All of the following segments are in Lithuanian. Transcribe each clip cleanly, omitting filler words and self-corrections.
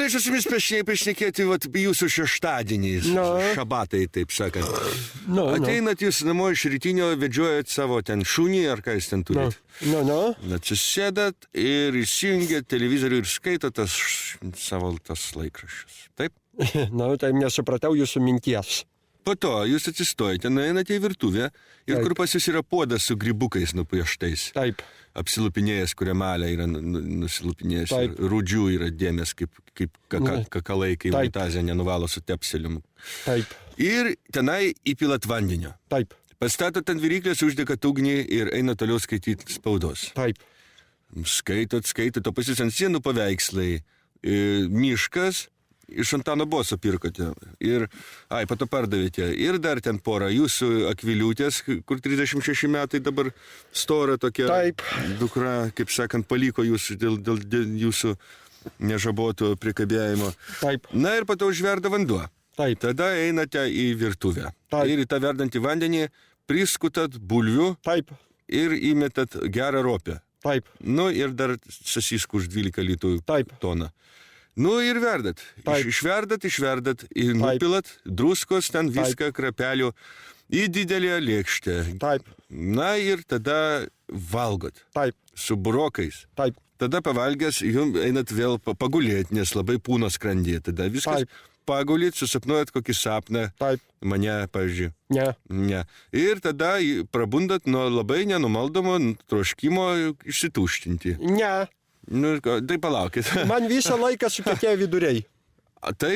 norėčiau su jumis pašnekėti jūsų šeštadieniais, šabatai, taip sakant. Ateinat jūs namo iš rytinio, vedžiojat savo ten šunį, ar ką jūs ten turit. Atsisėdat ir įsijungiat televizorių ir skaitot savo laikraščius. Taip? Tai nesupratau jūsų minties. Po to jūs atsistojate, nueinate į virtuvę ir kur pas jūs yra puodas su grybukais nupieštais. Taip. Apsilupinėjęs, kurią malę yra nusilupinėjęs. Rūdžių yra dėmės, kaip kakalai, kai unitazė nenuvalo su tepselium. Taip. Ir tenai įpilat vandenio. Taip. Pastatot ant viryklės, uždegat ugnį ir eina toliau skaityti spaudos. Taip. Skaitot, o pas jūs ant sienų paveikslai, miškas. Iš Antano Boso pirkote ir, po to pardavėte. Ir dar ten porą jūsų akviliūtės, kur 36 metai dabar stora tokia. Taip. Dukra, kaip sakant, paliko jūs dėl jūsų nežaboto priekabėjimo. Taip. Na ir po to užverda vanduo. Taip. Tada einate į virtuvę. Taip. Ir į tą verdantį vandenį priskutat bulvių. Taip. Ir įmetat gerą ropę. Taip. Ir dar sasiskų už 12 litų toną. Ir verdat. Išverdat, ir nupilat druskos, ten viską, krapelių, į didelę lėkštę. Taip. Ir tada valgot. Taip. Su burokais. Taip. Tada pavalgęs, jums einat vėl pagulėti, nes labai pūna skrandyje. Tada viskas pagulit, susapnuojat kokį sapną. Taip. Mane, pavyzdžiui. Ne. Ir tada prabundat nuo labai nenumaldomo troškimo išsituštinti. Ne. Tai palaukit. Man visą laiką sukietėjo viduriai. Tai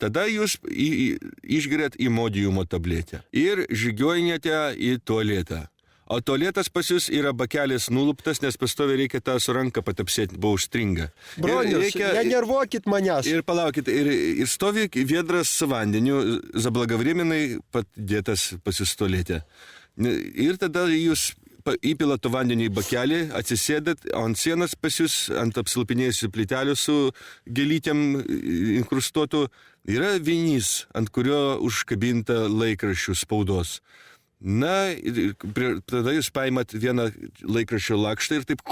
tada jūs išgeriat imodiumo tabletę ir žygiuojate į tualetą. O tualetas pas jūs yra bakelis nuluptas, nes pastoviai reikia tą su ranką patapsėti, buvo užstringa. Bronius, nenervuokit manęs. Ir palaukit, ir stovi viedras su vandeniu, zablagavriminai padėtas pas jūs tualete. Ir tada jūs įpilat vandenį į bakelį, atsisėdat, o ant sienos pas jūs, ant apsilpinėjusių plytelių su gėlytėm inkrustuotų, yra vinys, ant kurio užkabinta laikraščių spaudos. Tada jūs paimat vieną laikraščio lakštą ir taip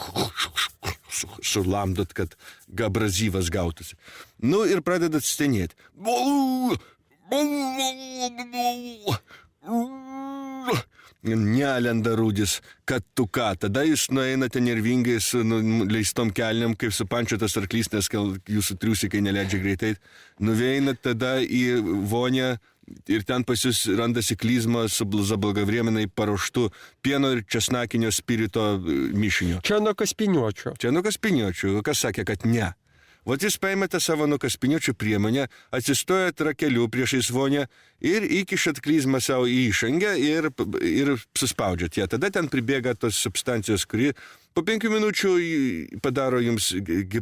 sulamdot, kad abrazyvas gautųsi. Ir pradedat stenėti. Nelenda rūdis, kad tu ką. Tada jūs nueinate nervingai su leistom kelniam, kaip supančiotas arklys, nes jūsų triusikai neleidžia greitai. Nuveinat tada į vonę ir ten pas jūs randasi klizma su zablagavriminai paruoštų pieno ir česnakinio spirito mišinio. Čia nuo kaspiniuočių. Kas sakė, kad ne? Jūs paimate savo nukaspiniuočių priemonę, atsistojat rakeliu priešais vonę ir įkišat klizmą savo į išangę ir suspaudžiat ją. Tada ten pribėga tos substancijos, kuri po 5 minučių padaro jums,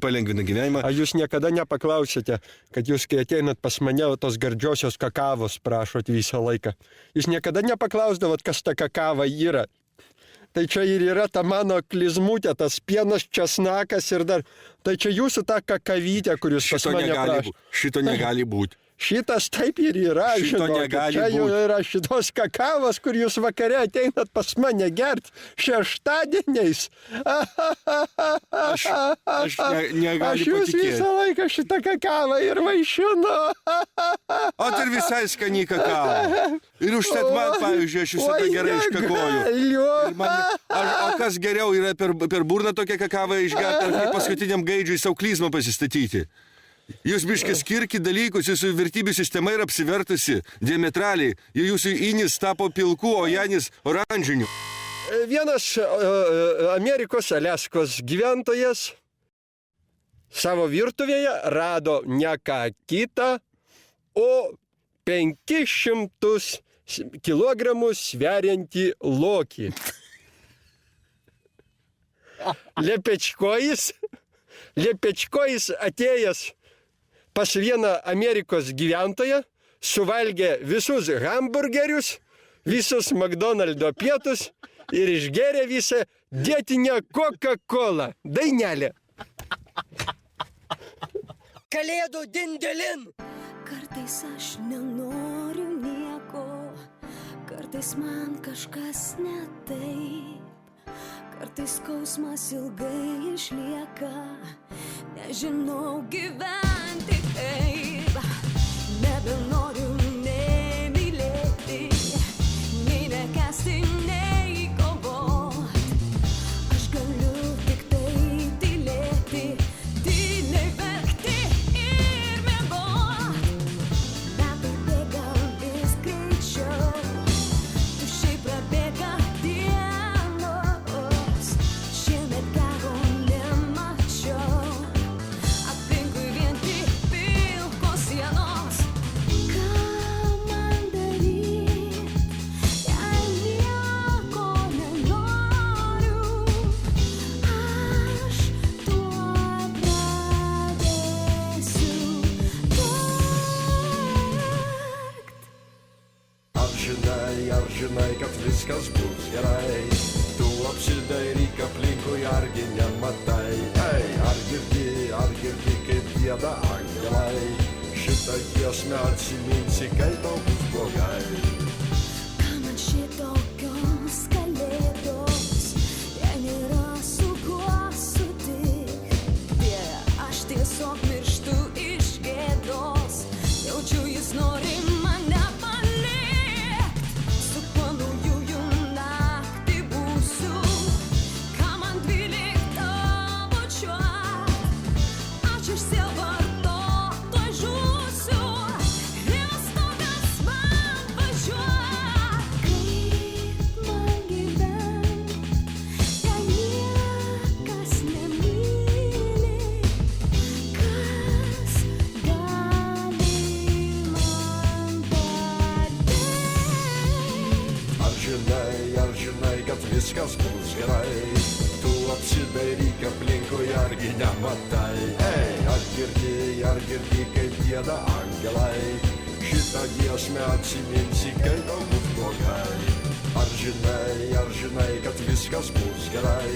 palengvina gyvenimą. A jūs niekada nepaklausėte, kad jūs, kai ateinat pas mane, tos gardžiosios kakavos prašot visą laiką. Jūs niekada nepaklausdavot, kas ta kakava yra. Tai čia ir yra ta mano klizmutė, tas pienas, česnakas ir dar. Tai čia jūsų ta kakavytė, kur jūs pas mane prašo. Šito negali būti. Šitas taip ir yra, žinokit. Čia jau yra šitos kakavos, kur jūs vakare ateinat pas mane gert šeštadieniais. Aš negaliu patikėti. Aš jūs visą laiką šitą kakavą ir vaišinu. O tai visai skani kakava. Ir užtat man, pavyzdžiui, aš visada gerai iškakoju. O kas geriau yra per burną tokią kakavą išgerti, ar kaip paskutiniam gaidžiui savo klizmą pasistatyti? Jūs biškis skirkit dalykus, jūsų vertybių sistema yra apsivertusi diametraliai. Jūsų inis tapo pilku, o Janis oranžiniu. Vienas Amerikos Aliaskos gyventojas savo virtuvėje rado ne ką kitą, o 500 kilogramų sveriantį lokį. Lepečkojis atėjęs pas vieną Amerikos gyventoją, suvalgė visus hamburgerius, visus McDonald'o pietus ir išgėrė visą dietinę Coca-Colą. Dainelė. Kalėdų dindelin. Kartais aš nenoriu nieko, kartais man kažkas ne taip, kartais skausmas ilgai išlieka, nežinau gyventi. man tik taip, nebenoriu nei mylėti, nei nekęsti, nei kovot. Aš galiu tik tai tylėti, tyliai verkti ir miegot. Metai bėga vis greičiau, tuščiai prabėga dienos. Šiemet gero nemačiau, aplinkui vien tik pilkos sienos. Ką man daryt, jei nieko nenoriu? Aš tuo pradėsiu verkt. Ar žinai, kad viskas bus gerai? Tu apsidairyk aplinkui, argi nematai? Ei, ar girdi, kaip gieda angelai? Šitą giesmę atsiminsi, kai tau bus blogai. Ką man šitokios kalėdos, jei nėra su kuo sutikti? Aš tiesiog mirštu iš gėdos, jaučiu jis nori mane palikt. Su kuo naujųjų naktį būsiu, ką man 12 bučiuot. Aš iš sielvarto tuoj žūsiu, ir stogas man važiuot. Kaip man gyvent, jei niekas nemyli? Kas gali man padėt? Ar žinai, kad viskas bus gerai? Tu apsidairyk aplinkui, argi nematai? Ei, ar girdi, kaip gieda angelai? Šitą giesmę atsiminsi, kai tau bus blogai. Ar žinai, kad viskas bus gerai?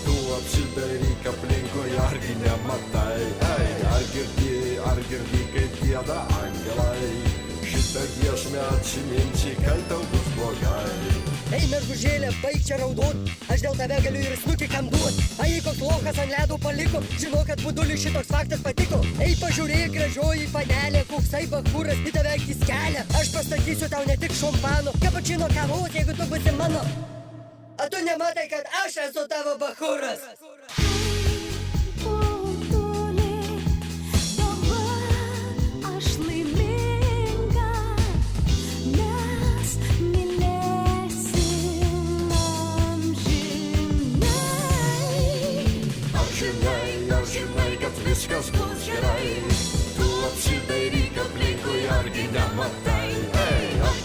Tu apsidairyk aplinkui, argi nematai? Ei, ar girdi, kaip gieda angelai? Šitą giesmę atsiminsi, kai tau bus blogai. Ei, mergužėlė, baig čia raudot, aš dėl tave galiu ir snukį kam duot. Ai, koks lochas ant ledo paliko, žinau, kad buduliui šitoks faktas patiko. Ei, pažiūrėk, gražioji panelė, koksai bachūras į tave akis kelia. Aš pastatysiu tau ne tik šampano, kapučino kavos, jeigu tu būsi mano. A tu nematai, kad aš esu tavo bachūras? Buduliai, dabar aš laiminga, nes mylėsim amžinai. Ar žinai, kad viskas bus gerai? Tu apsidairyk aplinkui, argi nematai? Ei, ar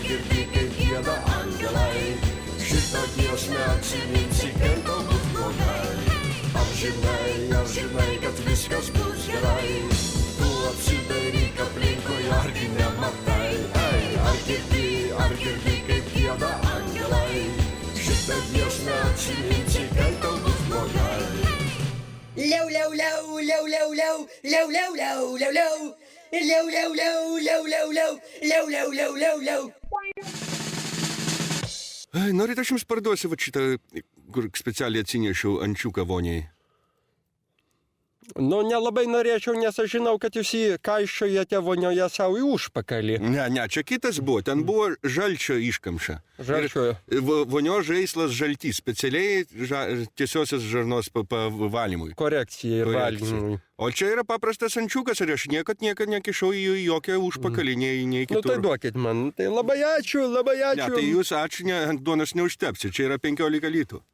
girdi, kaip gieda angelai? Šitą giesmę atsiminsi, kai tau bus blogai. Ar žinai, kad viskas bus gerai? Tu apsidairyk aplinkui, argi nematai? Ei, ar girdi, kaip gieda angelai? Šitą giesmę atsiminsi, kai tau bus blogai. Liau, liau, liau, liau, liau, liau, liau, liau, liau, liau, liau. Liau, liau, liau, liau, liau, liau, liau, liau, liau, liau, liau. Ai, norit, aš jums parduosiu va šitą, kur specialiai atsinešiau ančiuką voniai. Nu, nelabai norėčiau, nes aš žinau, kad jūs jį kaiščiojate vonioje savo į užpakalį. Ne, čia kitas buvo, ten buvo žalčio iškamša. Žalčio. Ir vonio žaislas žaltys, specialiai tiesiosios žarnos valymui. Korekcija ir valymui. O čia yra paprastas ančiukas ir aš niekad nekišau į jokią užpakalį, nei kitur. Nu, tai duokit man. Tai labai ačiū, labai ačiū. Ne, tai jūs ačiū ant duonos neužtepsi, čia yra 15 litų.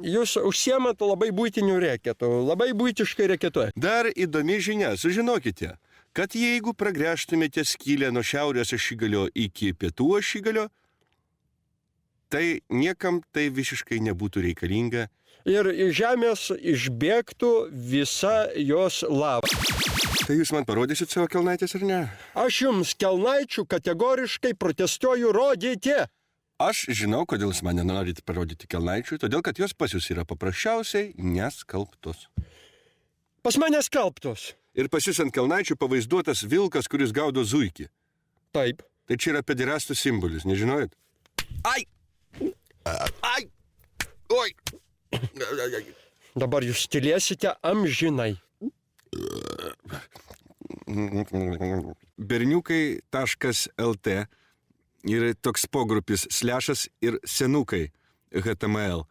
Jūs užsiemat labai būtinių reketų, labai būtiškai reketuoja. Dar įdomi žinia, sužinokite, kad jeigu pragręžtumėte skylę nuo šiaurės ašigalio iki pietų ašigalio, tai niekam tai visiškai nebūtų reikalinga. Ir iš žemės išbėgtų visa jos lava. Tai jūs man parodysit savo kelnaitės ar ne? Aš jums kelnaičių kategoriškai protestuoju rodyti. Aš žinau, kodėl jūs man nenorit parodyti kelnaičių, todėl kad jos pas jūs yra paprasčiausiai neskalbtos. Pas mane skalbtos. Ir pas jūs ant kelnaičių pavaizduotas vilkas, kuris gaudo zuikį. Taip. Tai čia yra pederastų simbolis, nežinojot? Ai! Ai! Oi! Dabar jūs tylėsite amžinai. berniukai.lt ir toks pogrupis / ir senukai HTML.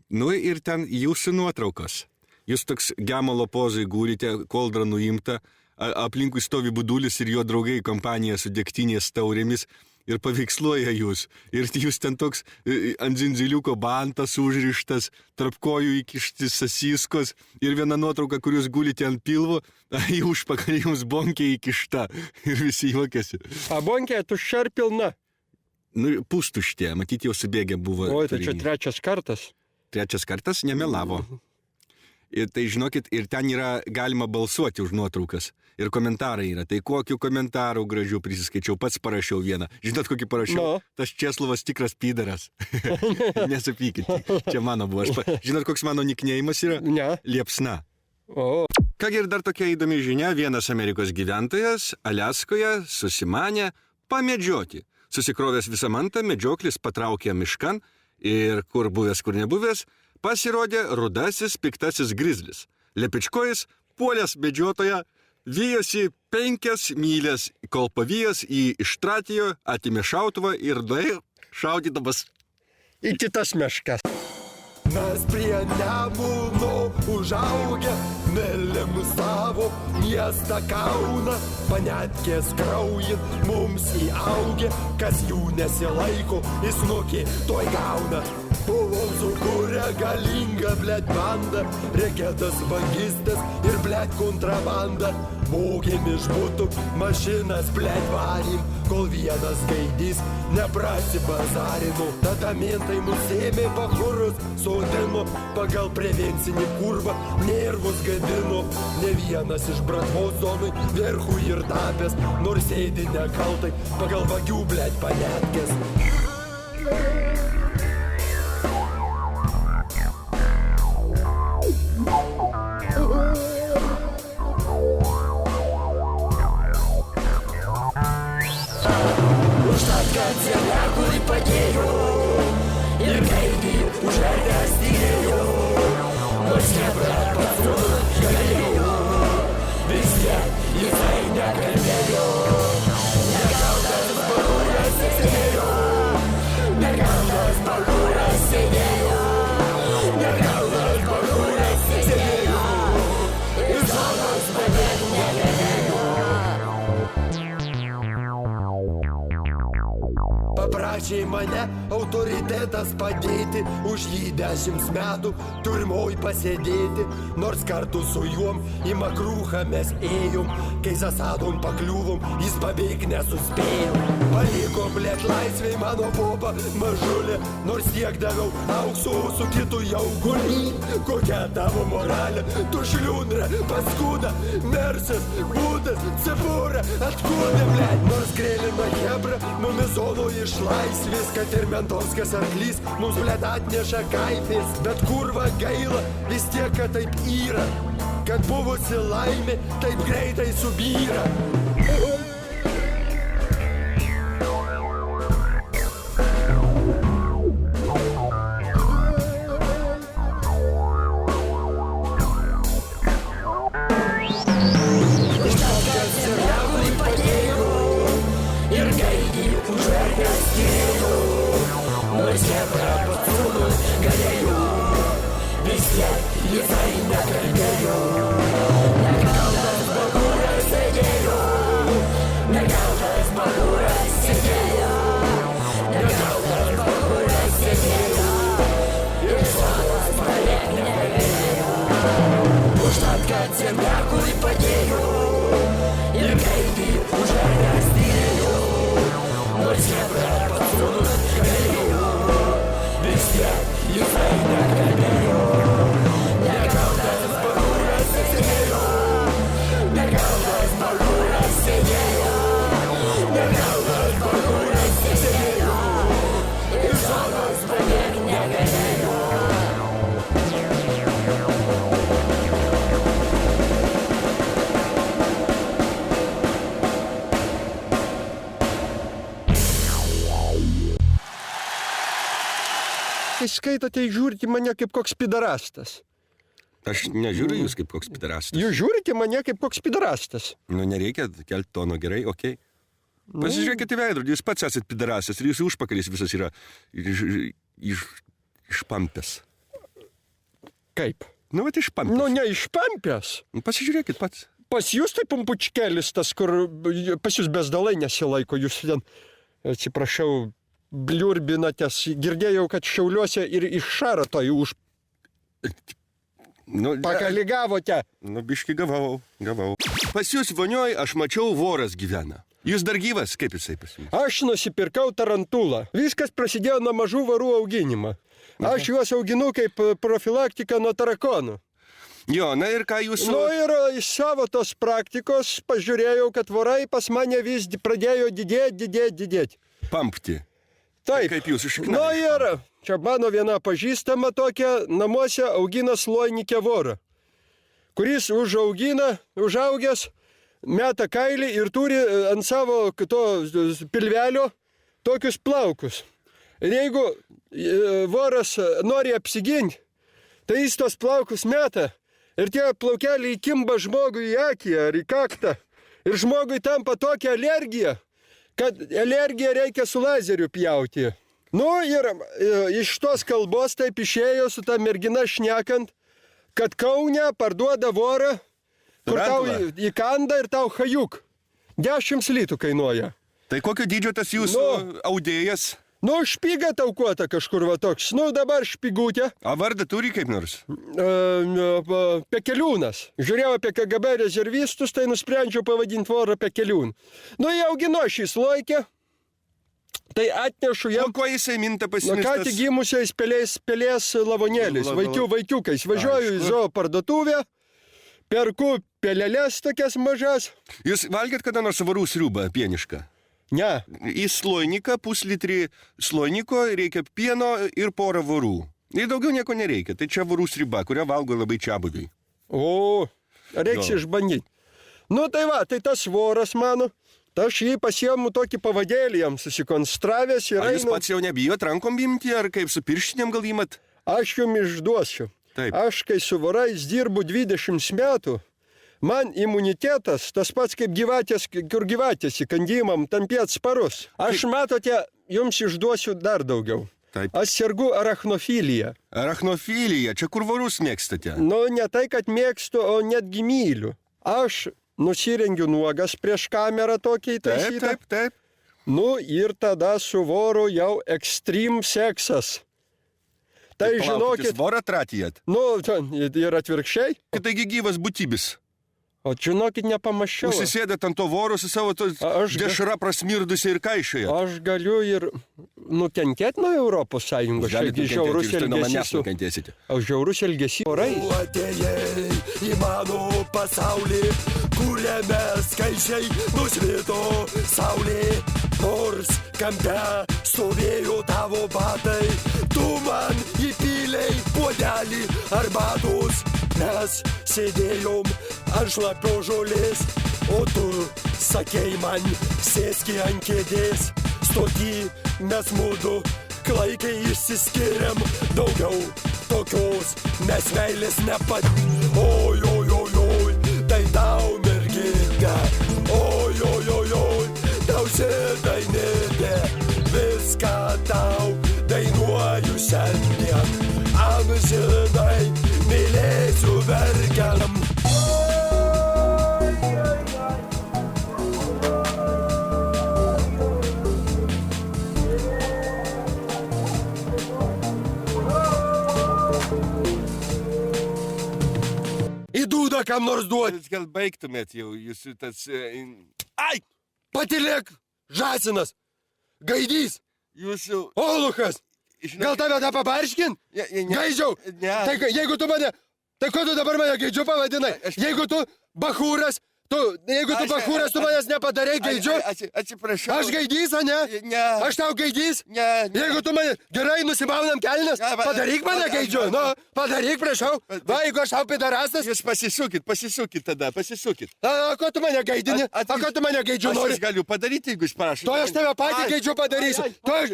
Nu ir ten jūsų nuotraukos. Jūs toks gemalo pozai gūrite, koldra nuimta, aplinkui stovi budulis ir jo draugai kompanija su degtinės taurėmis ir paveiksluoja jūs. Ir jūs ten toks ant zinziliuko bantas užrištas, tarp kojų įkišti sasiskos ir viena nuotrauka, kur jūs gulite ant pilvo, į užpakalį jums bonkė įkišta ir visi juokiasi. A bonkė tuščia ar pilna? Nu, pustuštė, matyti jau subėgę buvo. Oi, tai čia trečias kartas. Trečias kartas nemelavo. Ir tai žinokit, ir ten yra galima balsuoti už nuotraukas. Ir komentarai yra. Tai kokių komentarų gražių prisiskaičiau, pats parašiau vieną. Žinot, kokį parašiau? No. Tas Česlovas tikras pydaras. Nesupykit, čia mano buvo. Žinot, koks mano niknėjimas yra? Ne. Liepsna. O. Kągi ir dar tokia įdomi žinia, vienas Amerikos gyventojas Aliaskoje susimanė pamedžioti. Susikrovęs visą mantą, medžioklis patraukė miškan ir kur buvęs, kur nebuvęs, pasirodė rudasis piktasis grizlis. Lepičkojis, puolęs medžiotoją, vijosi 5 mylias, kol pavijęs jį ištratijo, atimė šautuvą ir nuėjo šaudydamas Į kitas meškas. Mes prie Nemuno užaugę, mylėm savo miestą Kauną, panetkės kraujin mums įaugę, kas jų nesilaiko, jis snukį toj gauna. Buvom sukūrę galingą blėt bandą, reketas vagystas ir blėt kontrabandą. Mokėm iš butų, mašinas blėt varym, kol vienas gaidys neprasibazarino. Tada mentai mus ėmė bachurus, sodino pagal prevencinį kurvą, nervus gadino. Ne vienas iš bratvos zonui verchų ir tapęs, nors sėdi nekaltai pagal vagių blėt panetkės. Užtat, kad zemliakui padėjo ir gaidį užverdęs dėjo, nors nebrat pats galėjo, vis tiek jisai nekalbėjo. Negautas bagūras sėdėjo, negautas bagūras sėdėjo, negautas bagūras sėdėjo, ir zonos beveik negalėjo. Paprašė mane autoritetas padėti, už jį 10 metų turmoj pasėdėti, nors kartu su juom į Makrūchą mes ėjom, kai zasadom pakliuvom, jis beveik nesuspėjo. Paliko blėt laisvėj mano popą mažulė, nors tiek daviau aukso, su kitu jau guli. Kokia tavo moralė, tu šliundra, paskuda, mersas, būdas, cebūra, atkūdė blėt. Nors grėlina hebra, mumis zono iš laisvės, kad ir Mentovskas arklys mums blėt atneša kaifės. Bet kurva gaila, vis tiek, kad taip yra, kad buvusi laimė taip greitai subyra. Kai skaitote, žiūrite mane kaip koks pidarastas. Aš nežiūriu jūs kaip koks piderastas. Jūs žiūrite mane kaip koks piderastas. Nu, nereikia kelti tono, gerai, okei. Pasižiūrėkite į veidrodį, jūs pats esat piderastas ir jūsų užpakalis visas yra išpampęs. Kaip? Nu, vat išpampęs. Nu, ne išpampęs. Pasižiūrėkit pats. Pas jūs tai pumpučkelis tas, kur pas jūs bezdalai nesilaiko, jūs ten, atsiprašau, bliurbinatės. Girdėjau, kad Šiauliuose ir iš Šarato už Nu, pakaligavote. Nu, biški gavau. Pas jūs vonioj aš mačiau voras gyvena. Jūs dar gyvas, kaip jisai pas jums? Aš nusipirkau tarantulą. Viskas prasidėjo nuo mažų varų auginimo. Aš juos auginu kaip profilaktiką nuo tarakonų. Jo, na ir ką jūs... Nu ir iš savo tos praktikos pažiūrėjau, kad vorai pas mane vis pradėjo didėti. Pampti. Taip. Kaip jūs išknai? Nu ir čia mano viena pažįstama tokia namuose augina sloinikę vorą, kuris užaugęs, meta kailį ir turi ant savo to pilvelio tokius plaukus. Ir jeigu voras nori apsiginti, tai jis tos plaukus meta ir tie plaukeliai įkimba žmogui į akį ar į kaktą. Ir žmogui tampa tokia alergija, kad alergiją reikia su lazeriu pjauti. Nu ir iš tos kalbos taip išėjo su ta mergina šnekant, kad Kaune parduoda vorą, kur tau įkanda ir tau hajuk. 10 litų kainuoja. Tai kokio dydžio tas jūsų audėjas? Nu, špyga taukuota kažkur va toks. Nu, dabar špygutė. O vardą turi kaip nors? Pekeliūnas. Žiūrėjau apie KGB rezervistus, tai nusprendžiau pavadinti vorą Pekeliūn. Nu, jie augino šį sloikę. Tai atnešu jam... O ko jisai minta Nu, pasimistas? ką tik gimusiais pelės lavonėliais, vaikiukais. Važiuoju į zoo parduotuvę, perku pelelės tokias mažas. Jūs valgėt kada nors varų sriubą pienišką? Ne. Į sloiniką, puslitrį sloiniko reikia pieno ir porą varų. Ir daugiau nieko nereikia. Tai čia varų sriuba, kurią valgo labai čiabuviai. O, reiks išbandyti. Nu tai va, tai tas voras mano. Tai aš jį pasiemu tokį pavadėlį jam susikonstravęs ir Ar jūs einu. pats jau nebijot rankom imti, ar kaip su pirštinėm gal imat? Aš jums išduosiu. Taip. Aš kai su vorais dirbu 20 metų, man imunitetas, tas pats kaip gyvatės, kur gyvatės įkandimam, tampi atsparus. Aš matote, jums išduosiu dar daugiau. Taip. Aš sergu arachnofilija. Arachnofilija, čia kur varus mėgstate? Nu, ne tai, kad mėgstu, o netgi myliu. Aš nusirengiu nuogas prieš kamerą tokį įtaisytą. Taip. Nu, ir tada su voru jau extreme seksas. Tai žinokit, Vorą tratijat. nu, ir atvirkščiai. Taigi gyvas būtybis. O žinokit, nepamaščiau. Užsisėdėt ant to voro su savo dešra prasmirdusi ir kaišioje. Aš galiu ir nukentėti nuo Europos Sąjungos. Galite Šiaipgi žiaurus nukentėti, jūs tai nuo manęs elgesys su... nukentėsite. Aš žiaurus elgesys orais. Atėjai į mano pasaulį, kuriame skaičiai nusvito saulė. Nors kampe stovėjo tavo batai, tu man įpylei puodelį arbatos. Mes sėdėjom ant šlapio žolės, o tu sakei man, sėski ant kėdės. Stoty mes mudu klaikiai išsiskiriam, daugiau tokios mes meilės nepat. Oi, tai tau mergina, oi, tau sėdainėte, viską tau dainuoju šiandien, amžinai mylėsiu verkiam. Į dūdą kam nors duoti. Gal baigtumėt jau, jūs tas... Ai, patilėk, žąsinas, gaidys, Jūs jau... Oluchas. Gal tave tą pabarškin? Gaidžiau. Ne. Tai jeigu tu mane... Tai ko tu dabar mane gaidžiu pavadinai? Jeigu tu bachūras, Tu, jeigu tu bachūras, tu manęs nepadarei gaidžiu. Atsiprašau. Aš gaidys, a ne? Ne. Aš tau gaidys? Ne. Jeigu tu mane gerai nusimaunam kelnes, Ne, padaryk mane gaidžiu. Nu, padaryk, prašau. Va, jeigu aš tau pidarastas. Jūs pasisukit tada, pasisukit. A, ko tu mane gaidini? A, ko tu mane gaidžiu Aš nori? jūs galiu padaryti, jeigu jūs prašote. To aš tave patį gaidžiu padarysiu. To aš...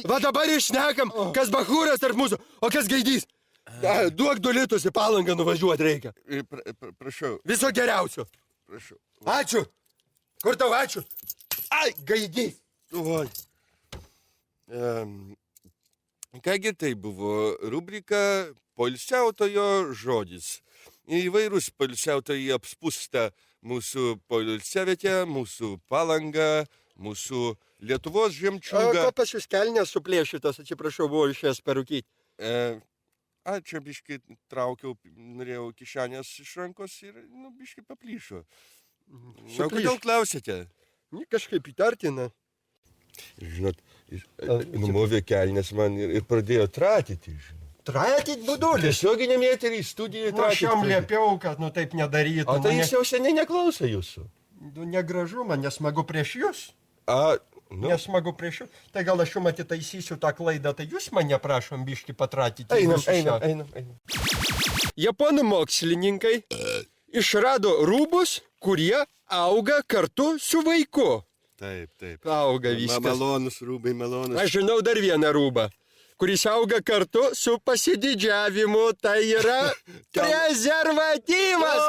Va dabar išnekam, kas bachūras tarp mūsų, o kas gaidys. Duok 2 litus į Palangą nuvažiuoti reikia. Prašau, Viso geriausio. prašau. Ačiū. Kur tau ačiū? Ai, gaidys. Oi. Kągi tai buvo rubrika Poilsiautojo žodis. Įvairūs poilsiautojai apspustą mūsų poilsiavietę, mūsų Palangą, mūsų Lietuvos O žemčiūgą. ko pas jūs kelnės suplėšytos, atsiprašau, buvo išėjęs perūkyti. Čia biškai traukiau, norėjau kišenės iš rankos ir, biškai paplyšo. O kodėl klausėte? Kažkaip įtartina. Žinot, numovė kelnes man ir pradėjo tratyti, žinot. Tratit budulis. Tiesioginiam eterį studijoje Aš jam tratyti. liepiau, kad taip nedarytų. O tai jis jau seniai neklauso jūsų. Negražu, man nesmagu prieš jūs. Nu, Nesmagu prieš jūs. Tai gal aš jums atitaisysiu tą klaidą, tai jūs mane prašom biški patratyti. einam. Japonų mokslininkai išrado rūbus, kurie auga kartu su vaiku. Taip. Auga viskas. Malonus rūbai, malonus. Aš žinau dar vieną rūbą, kuris auga kartu su pasididžiavimu. Tai yra prezervatyvas.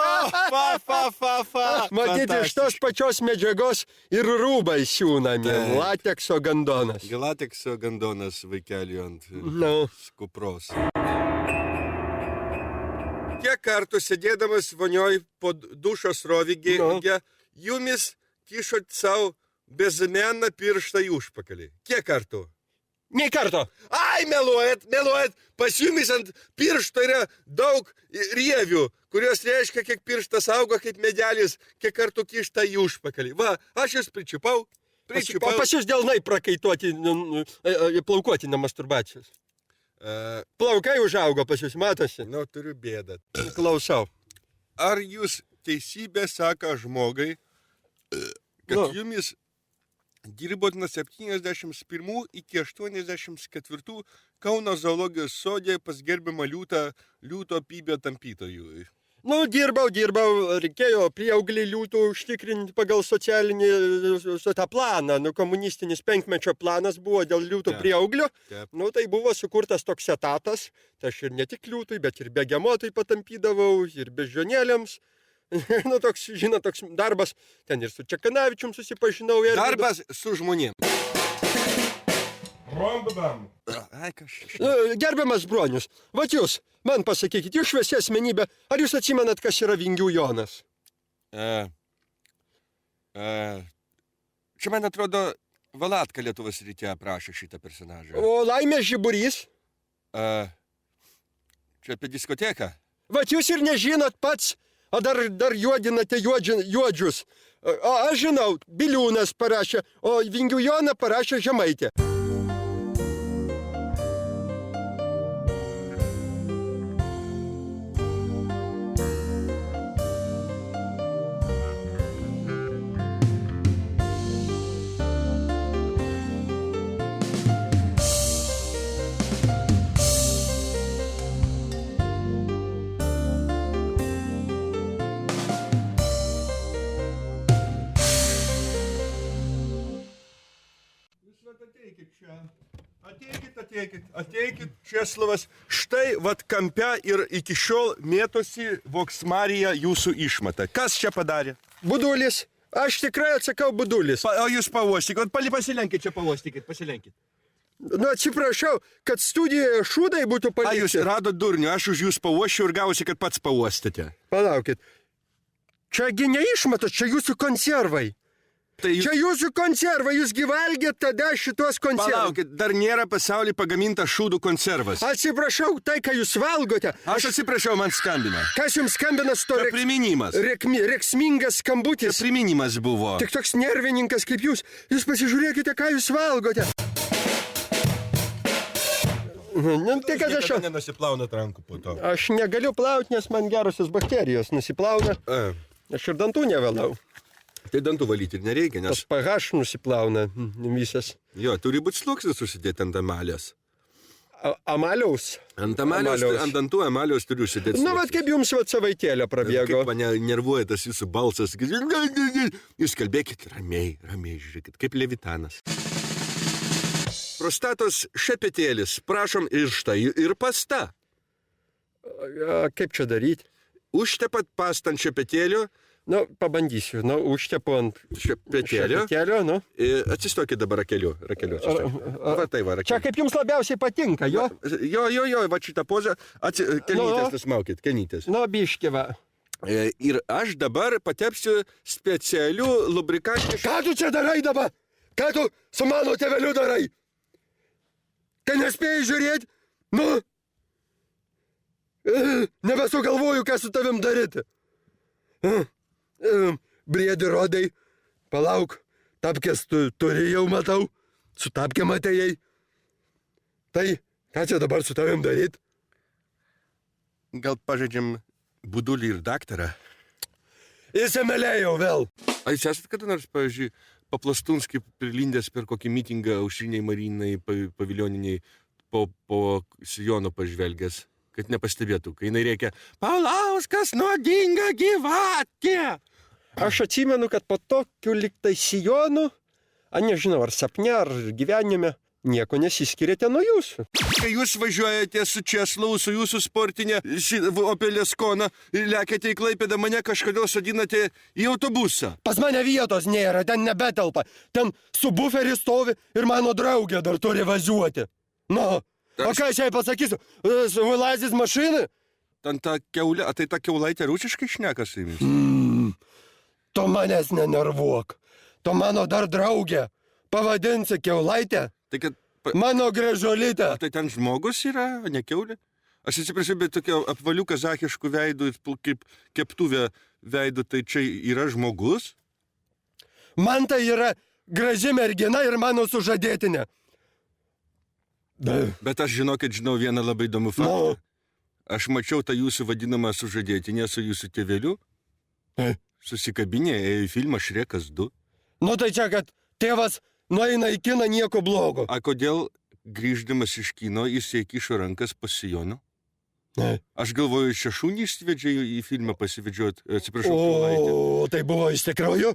Matyti, iš tos pačios medžiagos ir rūbai siūnami. Taip. Latekso gandonas. Galatekso gandonas vaikelių ant Nu. kupros. Kiek kartų sėdėdamas vonioj po dušo srovygį, jumis kišot savo bezameną pirštą į užpakalį. Kiek kartų? Nei karto. Ai, meluojat. Pas jumis ant piršto yra daug rievių, kurios reiškia, kiek pirštas auga, kaip medelis, kiek kartų kišta į užpakalį. Va, aš jūs pričiupau. O pas jūs delnai prakaituoti, plaukuoti nuo masturbacijos. Plaukai užaugo pas jūs, matosi. Turiu bėdą. Klausau. Ar jūs teisybę sako žmogai, kad jumis dirbot nuo 71 iki 84 Kauno zoologijos sode pas gerbiamą liūto pybio tampytojų? Dirbau, reikėjo prieauglį liūtų užtikrinti pagal socialinį tą planą. Komunistinis 5-mečio planas buvo dėl liūtų prieauglio. Taip. Tai buvo sukurtas toks etatas. Tai aš ir ne tik liūtui, bet ir begemotui patampydavau, ir beždžionėlėms. Toks darbas. Ten ir su Čekanavičium susipažinau. Darbas su žmonėm. Ai, Gerbiamas Bronius, vat jūs, man pasakykit, jūs šviesi asmenybė, ar jūs atsimenat, kas yra Vingių Jonas? Čia, man atrodo, Valatka Lietuvos ryte aprašė šitą personažą. O Laimės Žiburys? Čia apie diskoteką? Vat jūs ir nežinot pats, o dar juodinate juodžius. O aš žinau, Biliūnas parašė, o Vingių Joną parašė Žemaitė. Ateikit, Česlovas, štai vat kampe ir iki šiol mėtosi Voksmarija jūsų išmata. Kas čia padarė? Budulis. Aš tikrai atsakau budulis. O jūs pavostykit, pasilenkit čia pasilenkit. Atsiprašau, kad studijoje šūdai būtų palikti. Jūs radot durnių, aš už jūs pavoščiau ir gausi, kad pats pavostėte. Palaukit. Čiagi ne išmatas, čia jūsų konservai. Tai Čia jūsų konservai, jūs gyvalgėt tada šitos konservai. Palaukit, dar nėra pasaulyje pagaminta šūdų konservas. Atsiprašau, tai, ką jūs valgote. Aš atsiprašau, man skambina. Kas jums skambina su to Tai priminimas. reksmingas skambutis? Priminimas buvo. Tik toks nervininkas kaip jūs. Jūs pasižiūrėkite, ką jūs valgote. Tai kad aš, Nenusiplaunat rankų po to. aš negaliu plauti, nes man gerosios bakterijos nusiplauna. Aš ir dantų nevalau. Tai dantų valyti ir nereikia, Tas nes pH nusiplauna visas. jo, turi būti sluoksnis užsidėti ant emalės. Amaliaus. Ant emalės, Emaliaus. ant dantų emalės turiu užsidėti. Nu, vat kaip jums vat savaitėlę prabėgo. Kaip mane nervuoja tas jūsų balsas. Jūs kalbėkit ramiai, žiūrėkit, kaip Levitanas. Prostatos šepetėlis, prašom ir štai, ir pasta. Kaip čia daryti? Užtepat pastą ant šepetėlio, Nu, pabandysiu. Nu, užtepu ant šepetėlio. šepetėlio, nu. Atsistokit dabar rakeliu. Va tai va, Čia rakeliu. kaip jums labiausiai patinka, jo? Jo, va šitą pozą. Kenytės nusmaukit, kenytės. Nu, biški va. Ir aš dabar patepsiu specialių lubrikantiškų. Ką tu čia darai dabar? Ką tu su mano tėveliu darai? Kai nespėjai žiūrėti? Nu? Nebesugalvoju, ką su tavim daryti. Briedi rodai. Palauk. Tapkės tu turi jau matau. Su tapkėm atėjai. Tai, ką čia dabar su tavim daryti? Gal pažaidžiam budulį ir daktarą? Įsimelėjau vėl. Ar jūs esate kada nors, pavyzdžiui, paplastunski prilindęs per kokį mitingą aušriniai marinai, paviljoniniai, po sijono pažvelgęs, kad nepastebėtų, kai jinai reikia Paulauskas nuodinga gyvatė. Aš atsimenu, kad po tokiu liktai sijonu, nežinau, ar sapne, ar gyvenime, nieko nesiskiriate nuo jūsų. Kai jūs važiuojate su Česlau, su jūsų sportinė Opel Ascona ir lekiate į Klaipėdą, mane kažkodėl sodinate į autobusą. Pas mane vietos nėra, ten nebetelpa. Ten subwooferis stovi ir mano draugė dar turi važiuoti. Nu, o ką aš jai pasakysiu? Vylazis mašinai? Ten ta keulė, tai ta keulaitė rusiškai šneka su jumis. Tu manęs nenervuok. Tu mano dar draugė. Pavadinsi keulaitę? Tai kad... Mano gražuolytė. Tai ten žmogus yra, ne keulė? Aš atsiprašau, bet tokio apvalių kazachiškų veidų, kaip keptuvė veidų, tai čia yra žmogus? Man tai yra graži mergina ir mano sužadėtinė. Bet aš žinau vieną labai įdomų faktą. Aš mačiau tą jūsų vadinamą sužadėtinę su jūsų tėveliu. Susikabinė, ėjo į filmą Šrekas 2. Nu tai čia, kad tėvas nueina į kiną, nieko blogo. A kodėl grįždamas iš kino jis įkišo rankas po sijonu? Aš galvoju, čia šunį išsivedžia į filmą pasivedžiot, atsiprašau, keulaitę. O, tai buvo iš tikrųjų?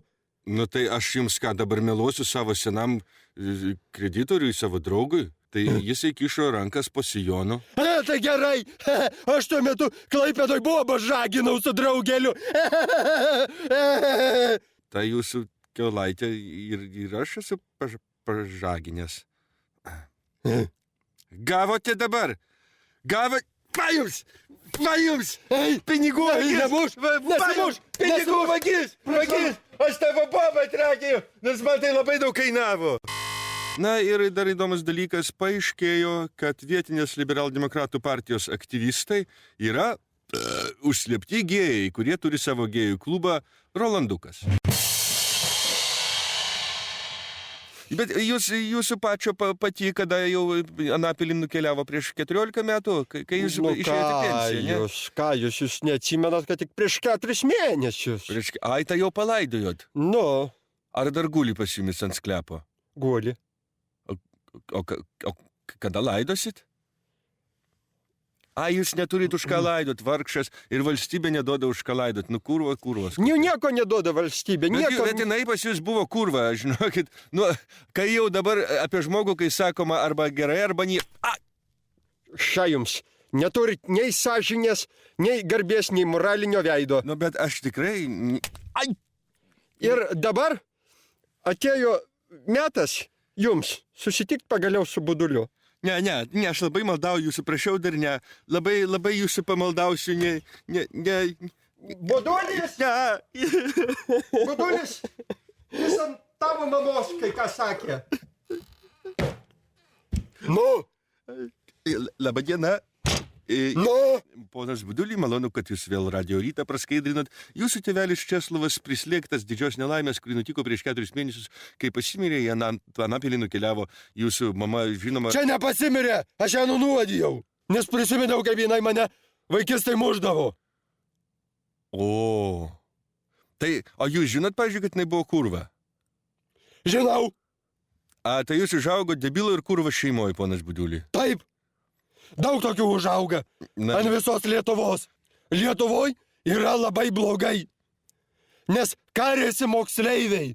Nu tai aš jums ką dabar meluosiu savo senam kreditoriui, savo draugui. Tai jis įkišo rankas po sijonu. Tai gerai, aš tuo metu Klaipėdoj bobą žaginau su draugeliu. Tai jūsų keulaitė ir aš esu pažaginęs. Gavote dabar? Gavote? Va jums! Pinigų vagis! Nesimuš! Pinigų vagis! Aš tavo bobą atrakėjau, nes man tai labai daug kainavo. Na ir dar įdomus dalykas, paaiškėjo, kad vietinės liberaldemokratų partijos aktyvistai yra užslėpti gėjai, kurie turi savo gėjų klubą Rolandukas. Bet jūsų pačio pati, kada jau Anapilį nukeliavo prieš 14 metų, kai jūs išėjote pensiją, ne? Ką jūs neatsimenat, kad tik prieš 4 mėnesius. Ai, tai jau palaidojot. Nu, Ar dar guli pas jumis ant sklepo? guli. O kada laidosit? Ai, jūs neturit už ką laidot, vargšas, ir valstybė neduoda už ką laidot. Nu, kurvas. Nieko neduoda valstybė, nieko. Bet jinai pas jūs buvo kurva, žinokit. Nu, kai jau dabar apie žmogų, kai sakoma, arba gerai, arba nie... Šia jums. Neturit nei sąžinės, nei garbės, nei moralinio veido. Nu, bet aš tikrai... Ai! Ir dabar atėjo metas jums susitikti pagaliau su buduliu. Ne, aš labai maldauju jūsų, prašiau dar ne. Labai jūsų pamaldausiu, ne. Budulis! Ne. Budulis! Jis ant tavo mamos kai ką sakė. Nu, Labą dieną. Nu, Ponas Budulį, malonu, kad jūs vėl Radio Rytą praskaidrinot. Jūsų tėvelis Česlovas prislėgtas didžios nelaimės, kuri nutiko prieš 4 mėnesius, kai pasimirė, į Anapilį nukeliavo jūsų mama, žinoma... čia nepasimirė, aš ją nunuodijau, nes prisiminiau, kaip jinai mane vaikistai muždavo. O. Tai, o jūs žinot, pavyzdžiui, kad jinai buvo kurva? Žinau, Tai jūs užaugo debilo ir kurva šeimoje, ponas Budulį. taip, daug tokių užauga ant visos Lietuvos. Lietuvoj yra labai blogai, nes karėsi moksleiviai.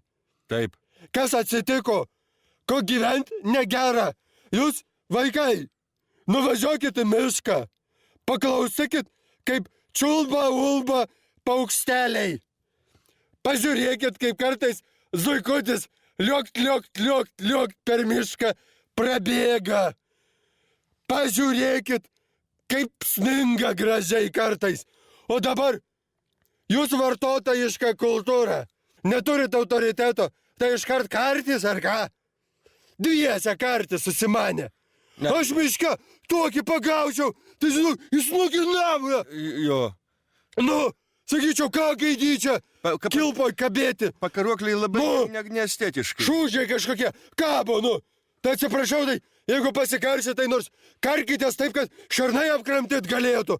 Taip. Kas atsitiko? Ko gyventi negera? Jūs, vaikai, nuvažiuokit į mišką, paklausykit, kaip čiulba, ulba paukšteliai. Pažiūrėkit, kaip kartais zuikutis liuokt per mišką prabėga. Pažiūrėkit, kaip sninga gražiai kartais. O dabar jūs vartotojišką kultūrą. Neturit autoriteto, tai iškart kartis ar ką? Dviese kartis susimanė. Ne. Aš miške tokį pagaučiau, tai žinau, jis nuginavo. Jo. Nu, sakyčiau, ką gaidyčia, kilpoj kabėti. Pakaruokliai labai Nu. neestetiškai. Šūdžiai kažkokie, kabo, nu. Tai atsiprašau, tai jeigu pasikarsit, tai nors karkitės taip, kad šernai apkramtyt galėtų.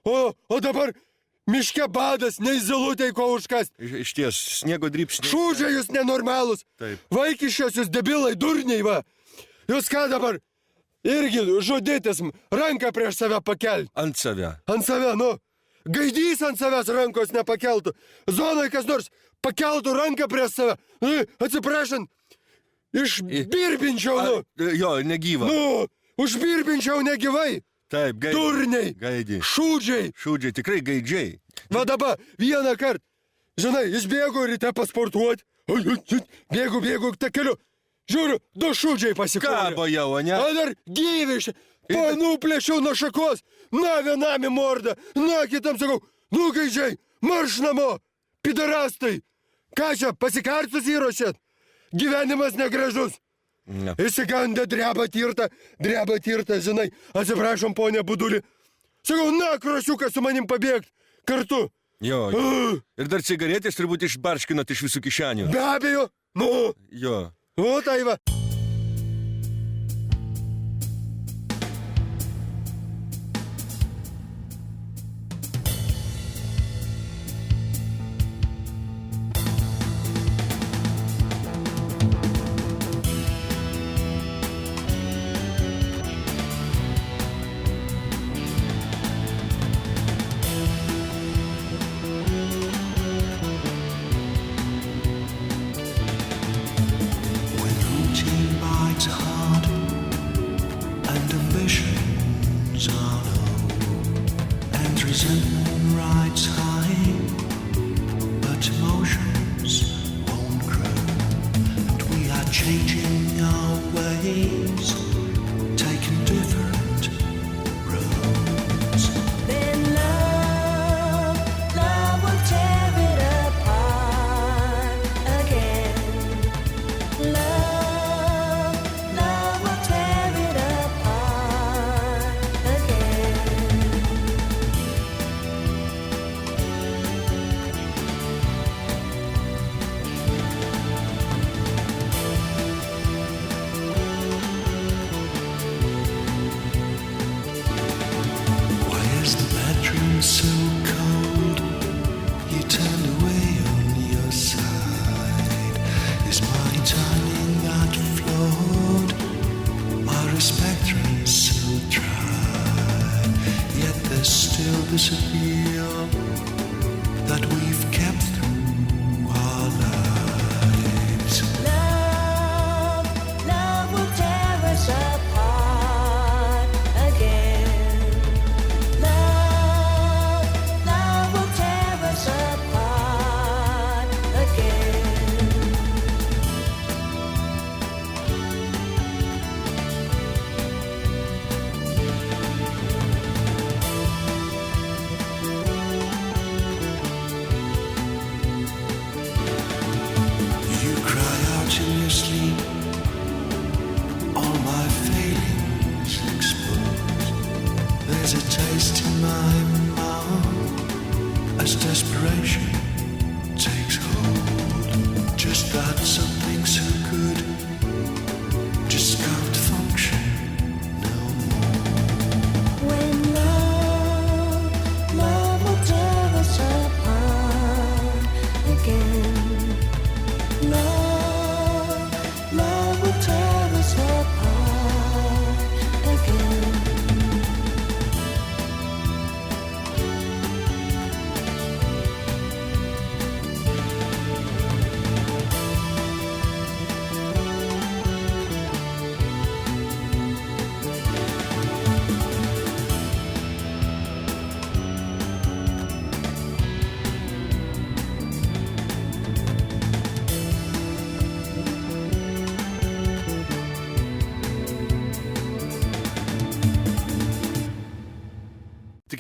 O dabar miške badas, nei zilutei ko užkast. Iš ties, sniego drypsniai. Šūdžiai jūs nenormalus. Taip. Vaikiščios jūs debilai, durniai, va. Jūs ką dabar? Irgi žudytis, ranką prieš save pakelti. Ant save. Ant save, nu. Gaidys ant savęs rankos nepakeltų. Zonai kas nors pakeltų ranką prieš save. Atsiprašant, išbirbinčiau, nu. Jo, negyva. Nu, užbirbinčiau negyvai. Taip, gaidžiai. Durniai. Gaidžiai. Šūdžiai. Šūdžiai, tikrai gaidžiai. Va dabar, vieną kartą. Žinai, jis bėgo ryte pasportuoti. Bėgu takeliu. Žiūriu, 2 šūdžiai pasikorė. Kabo jau, ne? O dar gyvišė. Panuplėšiau nuo šakos. Na, vienam į mordą. Na, kitam sakau, nu gaidžiai, marš namo. Pidarastai. Ką čia, pasikartus įrošėt? Gyvenimas negražus. Ne. Įsigandę dreba tirta, žinai. Atsiprašom, ponė Budulį. Sakau, na, krosiukas su manim pabėgt. Kartu. Jo. Ir dar cigaretės turbūt išbarškinot iš visų kišenių. Be abejo. Nu, Jo. o tai va. Changing our ways, taking different roads. Then love will tear it apart again. Love will tear it apart again. Why is the bedroom so cold? You turned away on your side. Is my timing that flawed? My spectrum so dry. Yet there's still this appeal that we've kept through our lives. Love will tear us apart again. Love will tear us apart again.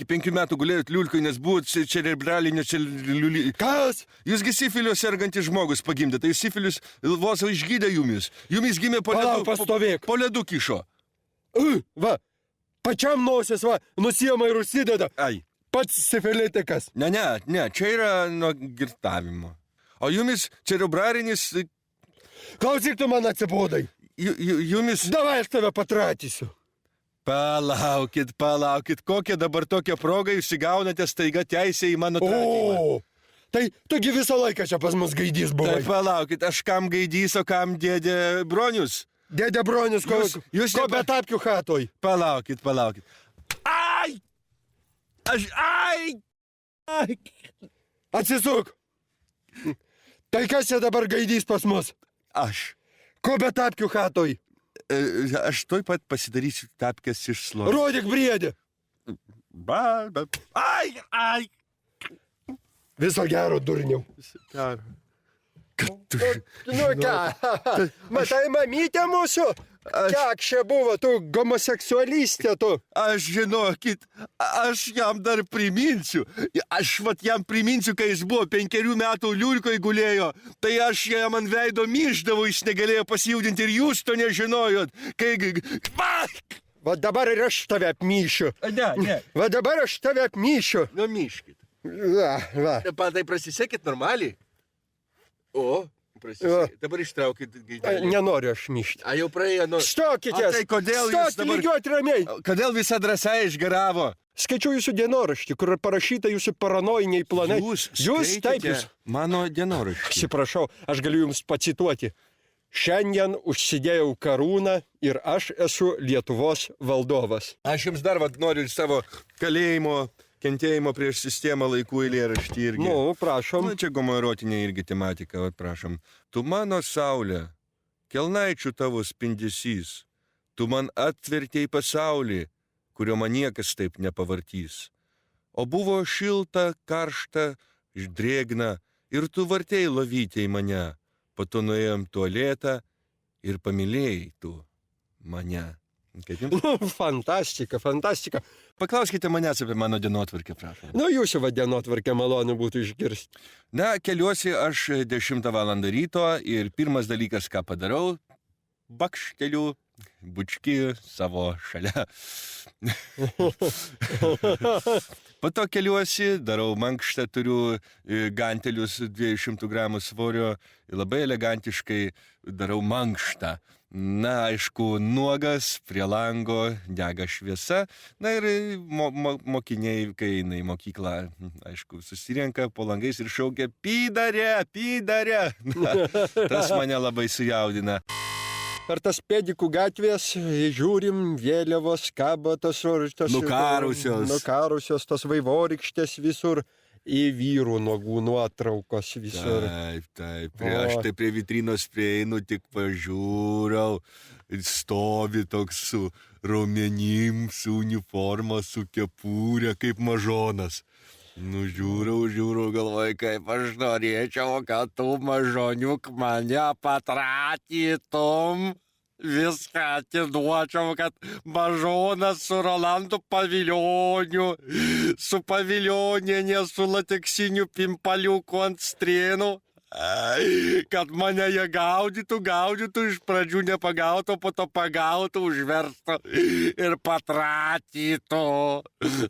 iki 5 metų gulėjot liulkai, nes buvot cerebralinio liulį. Kas? Jūsgi sifilio sergantis žmogus pagimdė, tai sifilis vos išgydė jumis. Jumis gimė po ledu. Palauk, pastovėk. Po ledu kišo. Va, pačiam nosis, va, nusiema ir užsideda. Ai. Pats sifilitikas. Ne, čia yra nuo girtavimo. O jumis cerebrarinis, Klausyk, tu man atsibodai. jumis... Davai, aš tave patratysiu. Palaukit, kokią dabar tokią progą jūs įgaunate staiga teisę į mano tratymą. O, tai tugi visą laiką čia pas mus gaidys Tai buvai. palaukit, aš kam gaidys, o kam dėdė Bronius? Dėdė Bronius, ko Jūs be tapkių hatoj. Palaukit. Ai! Ai! Atsisuk. Tai kas čia dabar gaidys pas mus? Aš. Ko be tapkių hatoj? Aš tuoj pat pasidarysiu tapkės iš slovo. Rodyk briedį. Ai! Viso gero, durniau. Nu ką, matai mamytė mūsų? Kiek čia buvo, tu homoseksualistė, tu? Aš žinokit, aš jam dar priminsiu. Aš jam priminsiu, kai jis buvo 5 metų liulkoj gulėjo, tai aš jam ant veido myždavau, jis negalėjo pasijudinti ir jūs to nežinojot. Kai... Va dabar ir aš tave apmyšiu. Ne. Va dabar aš tave apmyšiu. Nu, myškit. Va. Tai prasisekit normaliai. O, prasisekit. Dabar ištraukit gaidelį. Nenoriu aš myšti. A, jau praėjo, nu... Stokitės. Tai kodėl jūs Stokit dabar... lygiuot ramiai. Kodėl visa drąsa išgaravo? Skaičiau jūsų dienoraštį, kur parašyta jūsų paranojiniai planai. Jūs taip, jūs. Mano dienoraštį. Atsiprašau, aš galiu jums pacituoti. Šiandien užsidėjau karūną ir aš esu Lietuvos valdovas. Aš jums dar noriu savo kalėjimo, kentėjimo prieš sistemą laikų eilėraštį irgi. Nu, prašom. Nu, čia homoerotinė irgi tematika, prašom. Tu mano saulė, kelnaičių tavo spindesys, tu man atvertėjai pasaulį, kurio man niekas taip nepavartys. O buvo šilta, karšta, drėgna ir tu vartėjai lovytėjai mane. Po to nuėjom tualetą ir pamilėjai tu mane. Kaip jums? Fantastika. Paklauskite manęs apie mano dienotvarkę, prašom. Nu, jūsų dienotvarkę malonu būtų išgirsti. Na, keliuosi aš 10 valandą ryto ir pirmas dalykas, ką padarau, bakšteliu bučki savo šalia. Po to keliuosi, darau mankštą, turiu gantelius 200 gramų svorio ir labai elegantiškai darau mankštą. Na, aišku, nuogas, prie lango, dega šviesa. Na ir mokiniai, kai eina į mokyklą, aišku, susirenka po langais ir šaukia pydarė. Tas mane labai sujaudina. Per tas pėdikų gatvės žiūrim, vėliavos kabo tos nukarusios, tos vaivorykštės visur, į vyrų nuogų nuotraukos visur. Taip. Aš tai prie vitrinos prieinu, tik pažiūriau, stovi toks su raumenim, su uniforma, su kepūrė, kaip mažonas. Nu, žiūriu, galvoju, kaip aš norėčiau, kad tu mažoniuk mane patratytum. Viską atiduočiau, kad mažonas su Rolandu Pavilioniu, su Pavilionienė, su lateksiniu pimpaliuku ant strėnų. Kad mane jie gaudytų, iš pradžių nepagautų, po to pagautų, užverstų ir patratytų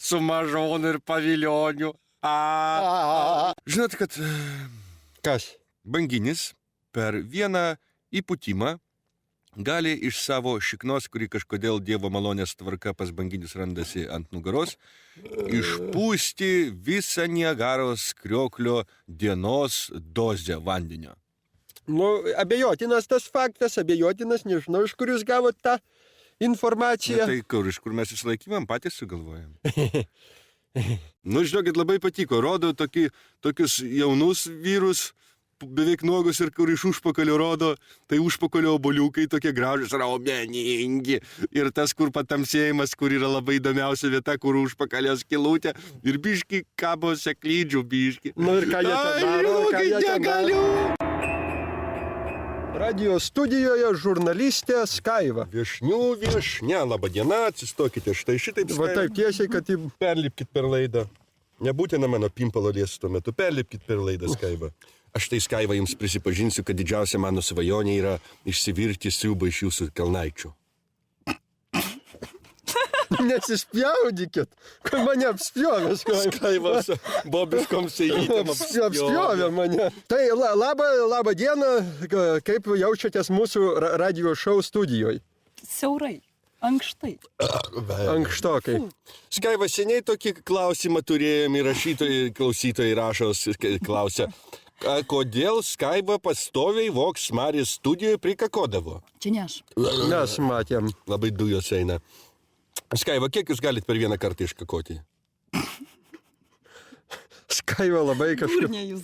su Mažonu ir Pavilioniu. Žinot, kad Kas? banginis per vieną įpūtimą gali iš savo šiknos, kuri kažkodėl Dievo malonės tvarka pas banginius randasi ant nugaros, išpūsti visą Niagaros krioklio dienos dozę vandenio. Nu, abejotinas tas faktas, nežinau, iš kur jūs gavot tą informaciją. Tai iš kur mes išlaikymėm, patys sugalvojam. Nu, žinokit, labai patiko. Rodo tokius jaunus vyrus, beveik nuogus ir kur iš užpakalio rodo, tai užpakalio oboliukai tokie gražus, raumeningi. Ir tas, kur patamsėjimas, kur yra labai įdomiausia vieta, kur užpakalio skylutė. Ir biški kabo seklydžių biški. Nu ir ką jie ten daro? Negaliu! Radio studijoje žurnalistė Skaiva. Viešnia, laba diena, atsistokite štai šitaip. Va taip tiesiai, kad į... Perlipkit per laidą. Nebūtina mano pimpalo liesti tuo metu. Perlipkit per laidą, Skaiva. Aš tai, Skaiva, jums prisipažinsiu, kad didžiausia mano svajonė yra išsivirti siūbą iš jūsų kelnaičių. Nesispjaudykit, kad mane apspjovė. Skaiva, bobiškom sėjytėm Apspjovė mane. Tai labą dieną, kaip jaučiatės mūsų radio šou studijoje? Siaurai, ankštai. Ankštokai. Skaiva, seniai tokį klausimą turėjom ir rašytojai, klausytojai rašos klausia. Kodėl Skaiva pastoviai Vox Marijos studijoje prikakodavo? Čia ne aš. Mes matėm. Labai dujos eina. Skaiva, kiek jūs galite per vieną kartą iškakoti? Skaiva labai kažkaip. Ne jūs.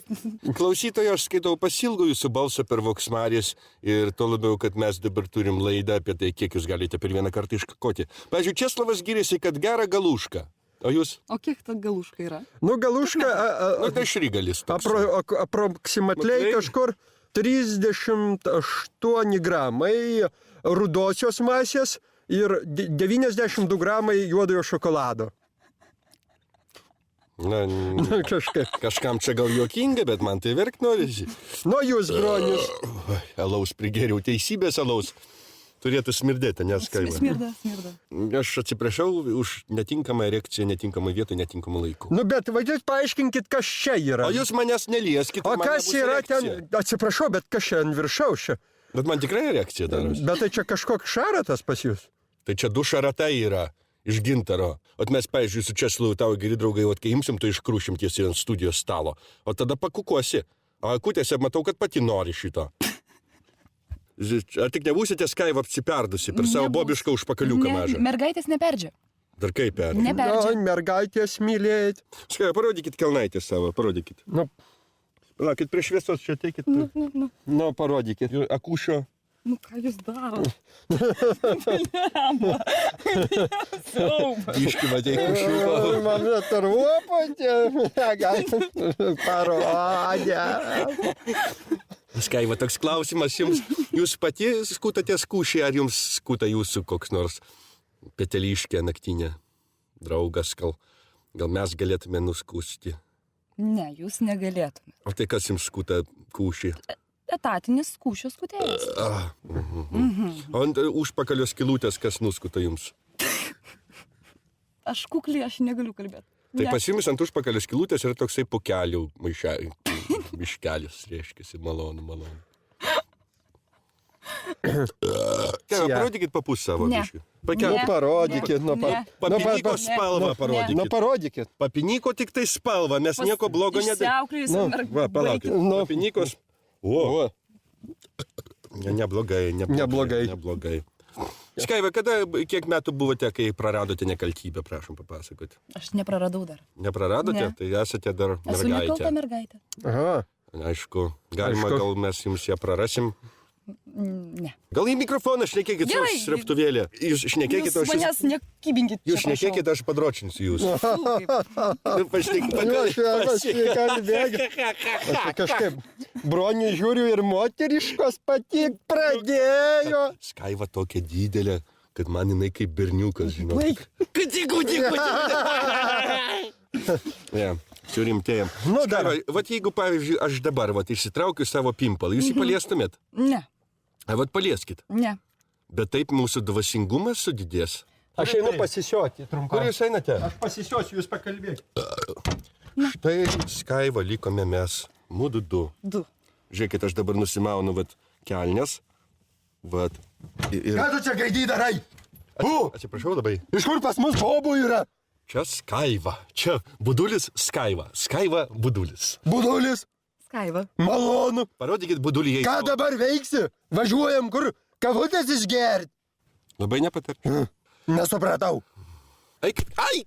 Klausytojo, aš skaitau pasilgų jūsų balsą per Vox Marijos ir to labiau, kad mes dabar turim laidą apie tai, kiek jūs galite per vieną kartą iškakoti. Pavyzdžiui, Česlavas giriasi, kad gera galuška. O jūs? O kiek ta galuška yra? Nu, galuška... Nu, tai šrygalis. Aproximatliai kažkur 38 gramai rudosios masės ir 92 gramai juodojo šokolado. Na, Kažkaip. kažkam čia gal juokinga, bet man tai verkt norisi. Nu, jūs, bronius. Alaus prigeriau, teisybės alaus. Turėtų smirdėti, nes Skaiva. Smirda. Aš atsiprašau už netinkamą erekciją, netinkamą vietą, netinkamą laiką. Nu, bet vadžiut paaiškinkit, kas čia yra. O jūs manęs nelieskite. O kas yra ten? Atsiprašau, bet kas čia ant viršaus čia? Bet man tikrai erekcija darosi. Bet tai čia kažkoks šaratas pas jūs? Tai čia du šaratai yra iš gintaro. O mes, pavyzdžiui, su Česlavu tavo geri draugai, o kai imsim, tai iškrūšim tiesiai ant studijos stalo. O tada pakukuosi. O akutėse matau, kad pati nori šito. Ar tik nebūsite Skaiva apsiperdusi per savo bobišką užpakaliuką mažą? Mergaitės neperdžia. Dar kaip per? Neperdžia. Mergaitės mylėt. Skaiva, parodykit kelnaitę savo, parodykit. Nu, Palaukit, prie šviesos čia teikit. nu, parodykit. Akušio. Nu, ką jūs darot? Iškima teikušio. Man tarvopatė. Parodė. Skaiva, toks klausimas jums. Jūs pati skutatės kūšį, ar jums skuta jūsų koks nors peteliškė naktinė draugas, gal mes galėtume nuskusti? Ne, jūs negalėtumėte. O tai kas jums skuta kūšį? Etatinis kūšio skutėjas. O ant užpakalio skilutės kas nuskuta jums? Aš kukliai, aš negaliu kalbėti. Tai pas jumis ant užpakalio skilutės yra toksai pukelių miškelis, reiškia, malonu. Parodykit papus savo Ne. biškį. Nu, parodykit. Papiniko spalvą parodykit. Nu, parodykit. Papiniko tik tai spalvą, mes nieko blogo nedarėme. Išsiauklėjusi Va, palaukit. Nu. Papinykos. O, neblogai. Neblogai. Skaiva, kiek metų buvote, kai praradote nekaltybę, prašom papasakoti? Aš nepraradau dar. Nepraradote? Ne. Tai esate dar Esu nekalta mergaitė. mergaitė. Aha. Aišku, galima, gal mes jums ją prarasim. Ne. Gal į mikrofoną šnekėkit su Gerai. sreptuvėlė. Jūs šnekėkit, Jūs manęs nekybinkit. Jūs šnekėkit, aš padročinsiu jūs. Nu, Aš kažkaip bronių žiūriu ir moteriškos patik pradėjo. Skaiva tokia didelė, kad man jinai kaip berniukas, žinau. Ja, surimtėjom. Nu, dar. Vat jeigu, pavyzdžiui, aš dabar išsitraukiu savo pimpalą, jūs jį paliestumėt? Ne. Vat palieskit. Ne. Bet taip mūsų dvasingumas sudidės. Aš einu pasisioti Kur trumpam. jūs einate? Aš pasisiosiu, jūs pakalbėkite. Štai Skaiva likome mes, mūdu du. Du. Žiūrėkit, aš dabar nusimaunu, vat, kelnes. Vat. Ką tu čia gaidį darai? Atsiprašau labai. Iš kur pas mus bobų yra? Čia Skaiva. Čia budulis Skaiva. Skaiva budulis. Budulis. Skaiva. Malonu. Parodykit budulį jai. Ką dabar veiksi? Važiuojam kur kavutės išgert. Labai nepatarčiau. Nesupratau. Eik. Ai!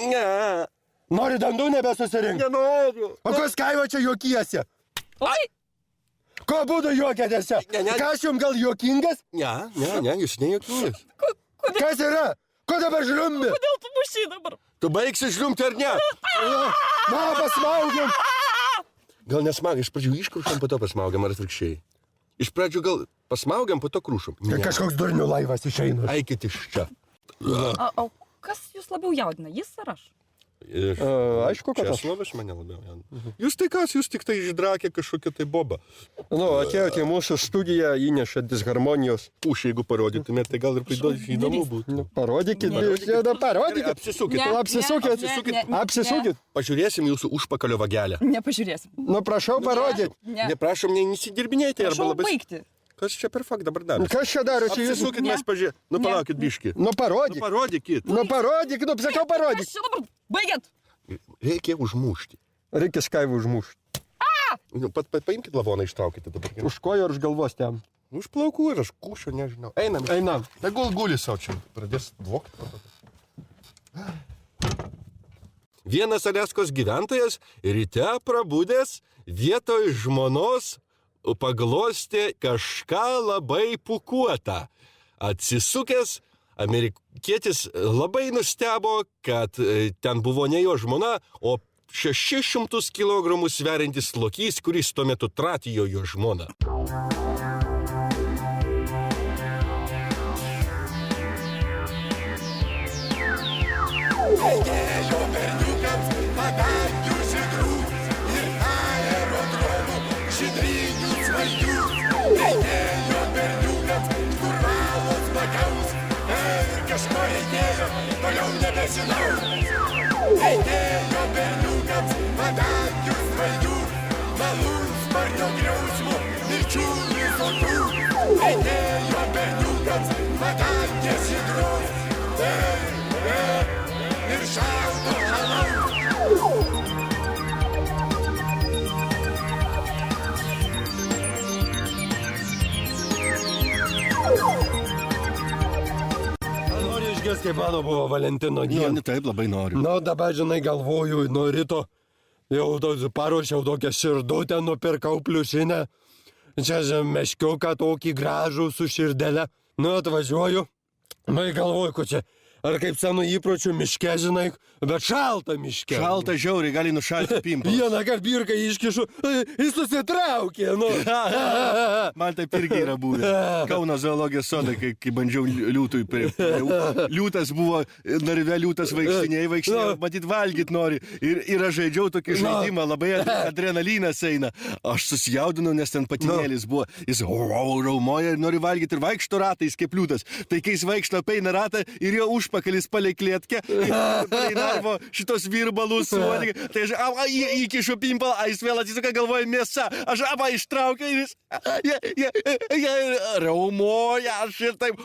Ne. Nori dandų nebesusirinkti? Nenoriu. O ko Skaiva čia juokiesi? Oi, Ko būdu juokėtėse? Ne. Kas jums gal juokingas? Ne, jūs nejuokingas. Kas yra? Ko dabar žliumbi? kodėl tu muši dabar? Tu baigsi žliumti ar ne? Na, pasmaugiam. Gal nesmaugiam, iš pradžių iškrušam, po to pasmaugiam, ar atvirkščiai. Iš pradžių gal pasmaugiam, po to krušam. Ne. Kažkoks durnių laivas išeina. Eikit iš čia. O kas jūs labiau jaudina, jis ar aš? Iš... Aišku, kad aš. Česlovas mane labiau. Jūs tai kas, jūs tik tai išdrakė kažkokią tai bobą. Nu, atėjote į mūsų studiją, įnešė disharmonijos. Pušį, jeigu parodytumėte, tai gal ir įdomu būtų. Nu, parodykit, parodykit. Apsisukit. Apsisukit. Pažiūrėsim jūsų užpakalio vagelę. Nepažiūrėsim. Nu, prašau parodyti. Ne. Neprašom, nesidirbinėti arba Prašau labai... baigti. Kas čia per fakt dabar daro? Kas čia daro? Čia jūs... Apsisukit, Ne. mes pažiūrėsim. Nu, palaukit biškį. Nu, parodyk. Parodykit. Nu, parodyk, nu, sakau, parodyk. Kas čia dabar? Baigėt. Reikia užmušti. Reikia skaivų užmušti. Nu, paimkit lavoną, ištraukite dabar. Už kojo ir už galvos ten. Už plaukų ir aš kušio nežinau. Einam. Einam. Tegul guli savo čia. Pradės dvokti. Vienas Aliaskos gyventojas ryte prabudęs vietoj žmonos paglostė kažką labai pūkuotą. Atsisukęs, amerikietis labai nustebo, kad ten buvo ne jo žmona, o 600 kg sveriantis lokys, kuris tuo metu tratijo jo žmoną. Reikėjo berniukams padangių žydrų ir aerodromų žydrynių svaigių. Reikėjo berniukams kurvalos bagaus ir kažko reikėjo, toliau nebežinau. Reikėjo berniukams padangių svaigių, malūnsparnio griausmų, mirčių visokių. Reikėjo berniukams padangės žydros ir šalto alaus. Noriu išgirsti, kaip mano buvo Valentino diena. Taip, labai noriu. Nu, dabar, žinai, galvoju, nuo ryto jau paruošiau tokią širdutę, nupirkau pliušinę. Čia meškiuką tokį gražų su širdelė. Nu, atvažiuoju. Nu, galvoju, ko čia. Ar kaip senų įpročių miške, žinai, bet šalta miške. Šalta žiauriai, gali nušalti pimpą. Vieną kartą birką iškišu, jis susitraukė, nu. Man taip irgi yra buvę. Kauno zoologijos sodai, kai bandžiau liūtui. Liūtas buvo, narve liūtas vaikštinėjai, matyt, valgyt nori. Ir aš žaidžiau tokį žaidimą, labai adrenalinas eina. Aš susijaudinau, nes ten patinėlis buvo. Jis raumoja ir nori valgyti ir vaikšto ratais kaip liūtas. Tai kai jis vaikšto, peina ratą ir jo užpakalis palei klėtkę, palei narvo šitos virbalus, tai aš įkišu pimpalą, a jis vėl atsisuka, galvoja mėsa, aš ištraukiu ir jis raumoja, aš ir taip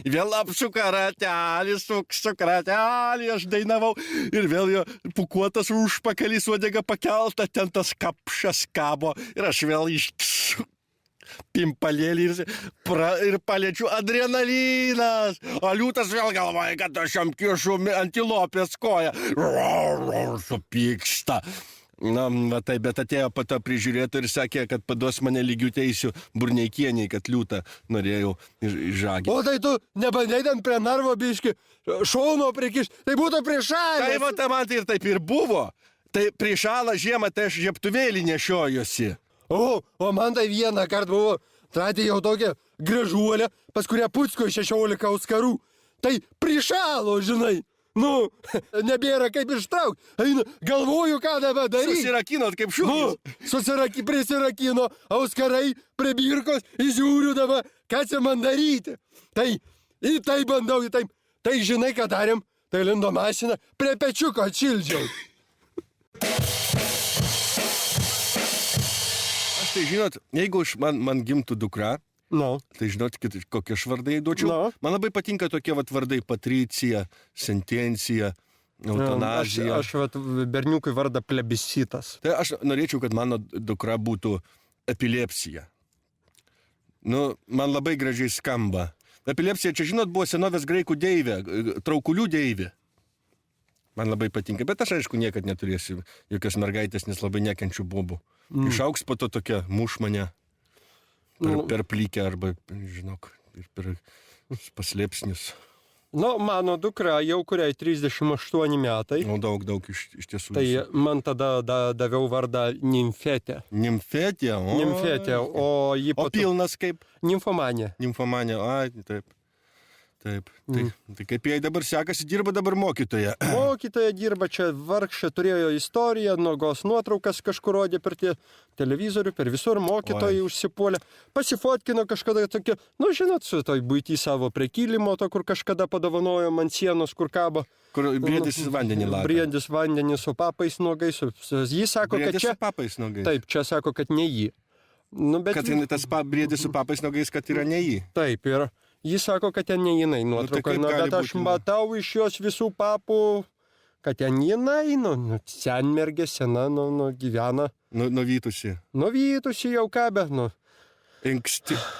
vėl apsuka ratelį, suka ratelį, aš dainavau ir vėl jo pukuotas užpakalis uodega pakelta, ten tas kapšas kabo ir aš vėl iškišu pimpalėlį ir paliečiu adrenalinas. O liūtas vėl galvoja, kad aš jam kišu antilopės koją. Supyksta. Na, tai, bet atėjo pato prižiūrėtų ir sakė, kad paduos mane lygių teisių Burneikieniai, kad liūtą norėjau išžaginti. O tai tu nebandai ten prie narvo biški šauno prikišti, tai būtų prišalęs. Tai va, man tai ir taip ir buvo. Tai prišalą žiemą, tai aš žiebtuvėlį nešiojosi. O man tai vieną kartą buvo, tratė jau tokia gražuolė, pas kurią Pucko 16 auskarų. Tai prišalo, žinai. Nu, nebėra kaip ištraukti. Eina, galvoju, ką dabar daryti. Susirakinot kaip šūkis. Nu, prisirakino, auskarai prie birkos, įžiūriu dabar, ką čia man daryti. Tai, į tai bandau, į tai. Tai žinai, ką darėm, tai lindo mašiną, prie pečiuko atšildžiau. Tai žinot, jeigu man gimtų dukra, Tai žinot, kokie aš vardai duočiau. Man labai patinka tokie vardai: Patricija, Sentencija, Eutanazija. Aš berniukui vardą Plebiscitas. Tai aš norėčiau, kad mano dukra būtų Epilepsija. Nu, man labai gražiai skamba. Epilepsija, čia žinot, buvo senovės graikų deivė, traukulių deivė. Man labai patinka, bet aš aišku niekad neturėsiu jokios mergaitės, nes labai nekenčiu bobų. Išaugs po to tokia mušmanė per plykę arba, žinok, per paslėpsnius. Nu, mano dukra jau kuriai 38 metai, Nu, daug iš tiesų. tai man tada daviau vardą Nimfetė. Nimfetė, o. Nimfetė, o jį O pilnas kaip? Nimfomanė. Nimfomanė, ai, taip. Taip. Tai kaip jai dabar sekasi, dirba dabar mokytoja. Mokytoja dirba čia, vargšė, turėjo istoriją, nuogos nuotraukas kažkur rodė per televizorių, per visur mokytojai užsipuolė. Pasifotkino kažkada tokia, nu žinot, su toj buitį savo prekylimo, to, kur kažkada padovanojo man sienos, kur kabo. Kur briedis vandenį laka. Briedis vandenį su papais nuogais. Jis sako, Briedis kad čia... su papais nogais. Taip, čia sako, kad ne jį. Nu, bet... Kad tas briedis su papais nogais, kad yra ne jį. Taip, ir jis sako, kad ten ne jinai nuotrauka, kaip nu, gali bet aš būti, matau iš jos visų papų, kad ten jinai, senmergė, sena, gyvena. Nuvytusi. Nuvytusi jau ką, bet,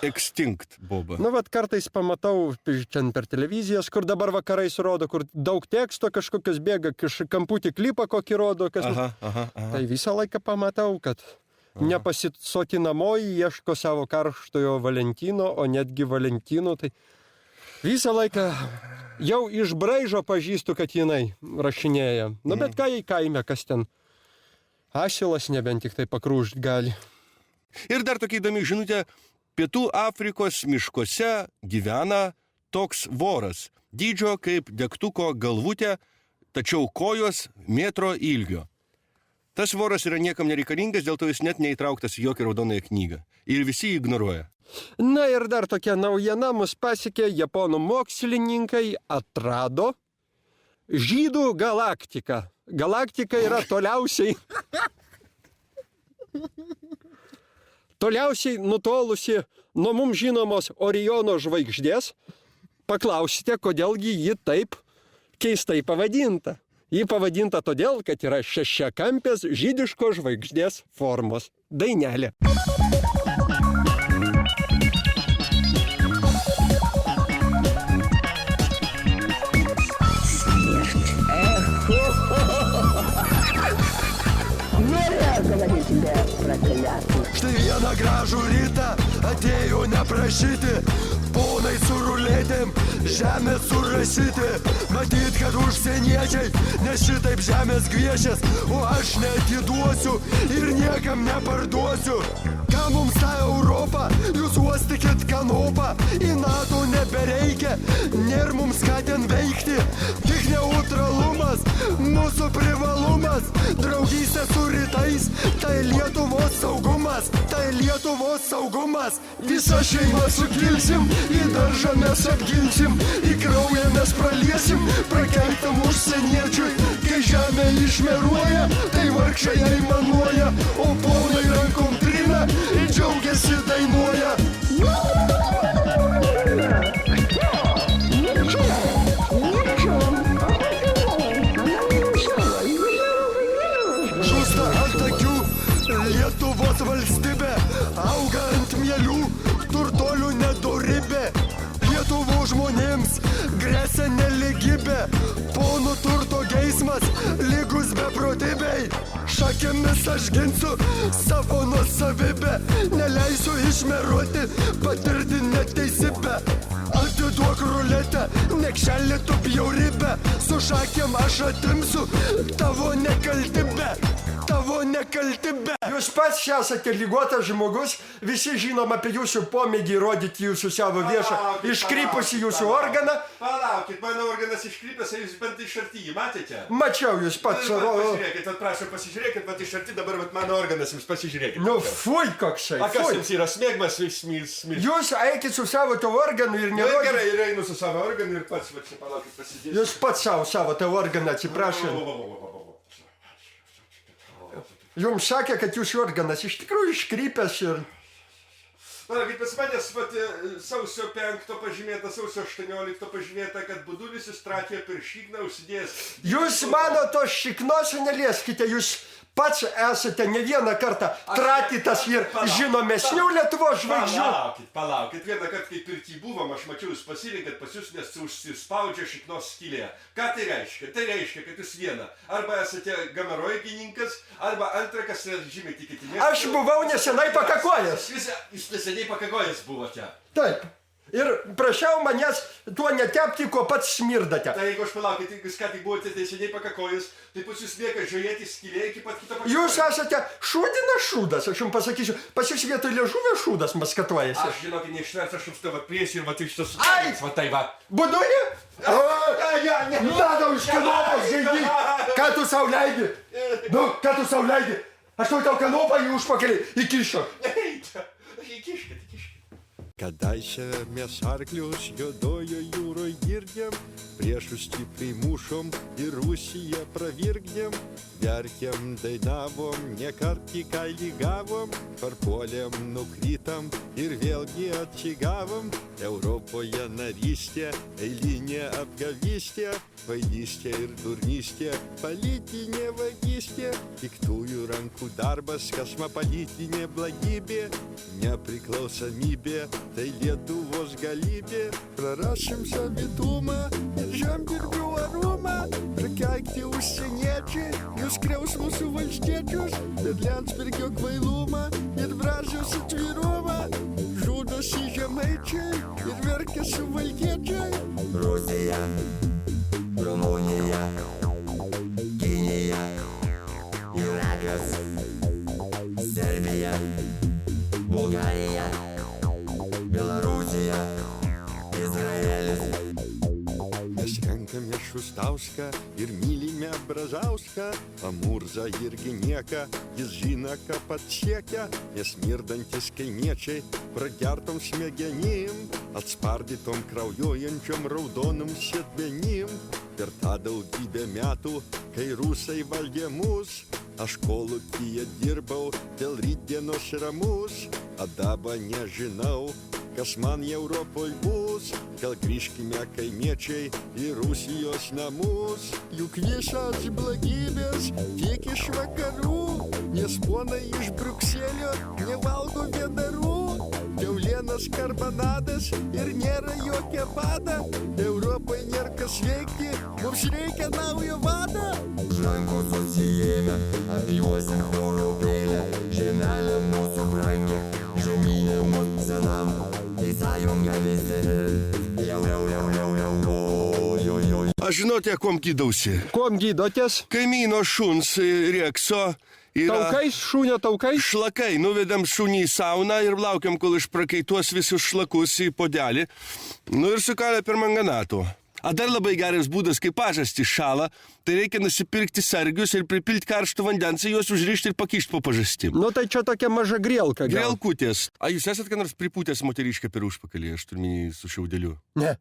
Extinct boba. Nu, vat kartais pamatau čia per televizijas, kur dabar vakarais rodo, kur daug teksto kažkokios bėga, kamputį klipą kokį rodo, kas... Aha. Tai visą laiką pamatau, kad nepasisotinamoji ieško savo karštojo Valentino, o netgi Valentino, tai visą laiką jau iš braižo pažįstu, kad jinai rašinėja. Nu, bet ką jai kaime, kas ten asilas nebent tik tai pakrūžt gali. Ir dar tokia įdomi žinutė, Pietų Afrikos miškuose gyvena toks voras, dydžio kaip degtuko galvutė, tačiau kojos metro ilgio. Tas voras yra niekam nereikalingas, dėl to jis net neįtrauktas į jokią raudonąją knygą. Ir visi jį ignoruoja. Na ir dar tokia naujiena mus pasiekė, japonų mokslininkai atrado žydų galaktiką. Galaktika yra toliausiai nutolusi nuo mums žinomos Oriono žvaigždės. Paklausite, kodėlgi ji taip keistai pavadinta. Ji pavadinta todėl, kad yra šešiakampės žydiško žvaigždės formos dainelė. Štai vieną gražų rytą atėjo neprašyti, ponai su ruletėm žemės surašyti. Matyt, kad užsieniečiai, nes šitaip žemės gviešės, o aš neatiduosiu ir niekam neparduosiu. Ką mums tą Europą, jūs uostikit kanopą, į NATO nebereikia, nėr mums ką ten veikti. Tik neutralumas, mūsų privalumas, draugystė su rytais, tai Lietuvos saugumas, tai Lietuvos saugumas. Visą šeimą sukilsim, į daržą mes apginsim, į kraują mes praliesim, prakeiktam užsieniečiui. Kai žemė išmeruoja, tai vargšai aimanuoja, o ponai rankom trina ir džiaugiasi dainuoja. Žūsta ant akių Lietuvos valstybė, auga ant mielių, turtolių nedorybė. Lietuvos žmonėms grėsia neligybė, ponų turto geismas lygus beprotybei. Šakėmis aš ginsiu savo nuosavybę, neleisiu išmeruoti, patirti neteisybę. Atiduok ruletę, nekšelį tu bjaurybę, su šakėm aš atimsiu tavo nekaltybę. Tavo nekaltybė. Jūs pats esate lygotas žmogus, visi žinom apie jūsų pomėgį rodyti jūsų savo viešą iškrypusi jūsų organą. Palaukit, mano organas iškrypęs, jūs bent iš arti jį matėte? Mačiau jūs pats. Pasižiūrėkit, prašau, pasižiūrėkit, bet iš arti dabar mano organas, jums pasižiūrėkit. Nu, fui koksai. A kas jums yra smėgmas, smils? Jūs eikit su savo to organu ir nerodykit. Gerai, ir einu su savo organu ir pats, va čia palaukit, pasidėsiu. Jūs pats savo tą organą, atsiprašau. Jums sakė, kad jūsų organas iš tikrųjų iškrypęs ir... Palaukit, pas manęs sausio 5 pažymėta, sausio 18 pažymėta, kad Budulis įstratė per šikną užsidėjęs... Jūs mano tos šiknos nelieskite, jūs pats esate ne vieną kartą tratytas ir žinomesnių Lietuvos žvaigždžių. Palaukit, vieną kartą, kai pirty buvom, aš mačiau, jūs pasirinkėt pas jūs, nes užsispaudžia šiknos skylė. Ką tai reiškia? Tai reiškia, kad jūs viena. Arba esate gameroigininkas, arba antra, kas žymiai tikėtinės. Aš buvau nesenai pakakojęs. Jūs neseniai pakakojęs buvote. Taip. Ir prašiau manęs tuo netepti, ko pats smirdate. Tai jeigu aš palaukit, jeigu ką tik buvote teisiniai pakakojus, tai pas jūs lieka žiūrėti skylė iki pat kito pakakojus. Jūs esate šūdinas šūdas, aš jums pasakysiu. Pas jūs vietoj liežuvio šūdas maskatuojasi. Aš žinokit, neištversiu, aš jums tavo priesi ir va tai šitas... Ai! Va tai va. Budulį? Nada už kanopos, gaidį. Ką tu sau leidi? Nu, ką tu sau leidi? Aš tau kanopą į užpakalį įkišiu. Įkiškit. Kadaise mes arklius juodojo jūroje girdėm, priešus stipriai mušom ir Rusiją pravirkdėm, verkėm, dainavom, nekart į kailį gavom, parpuolėm, nukrytam ir vėlgi atsigavom. Europoje narystė, eilinė apgavystė, vaidystė ir durnystė, politinė vagystė, piktųjų rankų darbas, kasma politinė blagybė, nepriklausomybė. Tai Lietuvos galybė, prarasim savitumą ir žemdirbių arumą, prakeikti užsieniečiai, nuskriaus mūsų valstiečius, bet Liandsbergio kvailumą ir Brazijos atvirumą, žudosi žemaičiai ir verkia suvalkiečiai. Rusija, Rumunija, Kinija, Irakas, Serbija, Bulgarija, Belarusija, Izraelis. Mes renkame Šustauską ir mylime Brazauską, Amurzą irgi nieką, jis žino, ką pats siekia, nes mirdantis kaimiečiai pragertom smegenim, atspardytom kraujuojančiom raudonom sėdmenim. Per tą daugybę metų, kai rusai valdė mus, aš kolūkyje dirbau dėl rytdienos ramus, o dabar nežinau, kas man Europoj bus. Gal grįžkime kaimiečiai į Rusijos namus, juk visas blogybės tiek iš vakarų, nes ponai iš Briukselio nevalgo vėdarų. Kiaulienas karbonadas ir nėra jokia bada, Europai nėra kas veikti, mums reikia naujo vado. Rankų susijėmę, apijuosim chorų peilę, žemelė mūsų brangi, žemynė mūsų senam, tai sąjunga visi, jau. Aš žinote, kuom gydausi. Kuom gydotės? Kaimyno šuns Rekso yra... Taukais, šūnio taukais? Šlakai, nuvedam šunį į sauną ir laukiam, kol išprakaituos visus šlakus į podelį. Nu ir sukalė per manganatų. A dar labai geras būdas, kai pažastys šala, tai reikia nusipirkti sargius ir pripilti karšto vandens, juos užrišti ir pakišti po pažastim. Nu tai čia tokia maža grielka. Gal? Grielkutės. A jūs esat ką nors pripūtęs moterišką per užpakalį, aš turiu su šiaudeliu? Ne.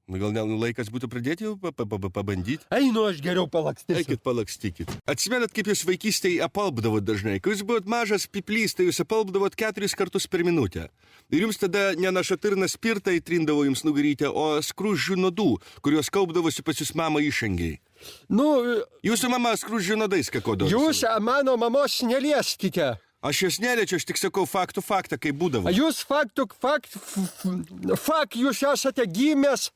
Nu, gal laikas būtų pradėti jau pabandyti? Einu, aš geriau palakstysiu. Eikit, palakstykit. Atsimenat, kaip jūs vaikystėje apalpdavot dažnai? Kai jūs buvot mažas piplys, tai jūs apalpdavot 4 kartus per minutę. Ir jums tada ne našatirną spirtą įtrindavo jums nugarytę, o skruzdžių nuodų, kuriuos kaupdavosi pas jūs mama išengiai. Nu, Jūsų mama skruzdžių nuodais kakodavo. jūs mano mamos nelieskite. Aš jas neliečiu, aš tik sakau faktą, kaip būdavo. Jūs jūs esate gimęs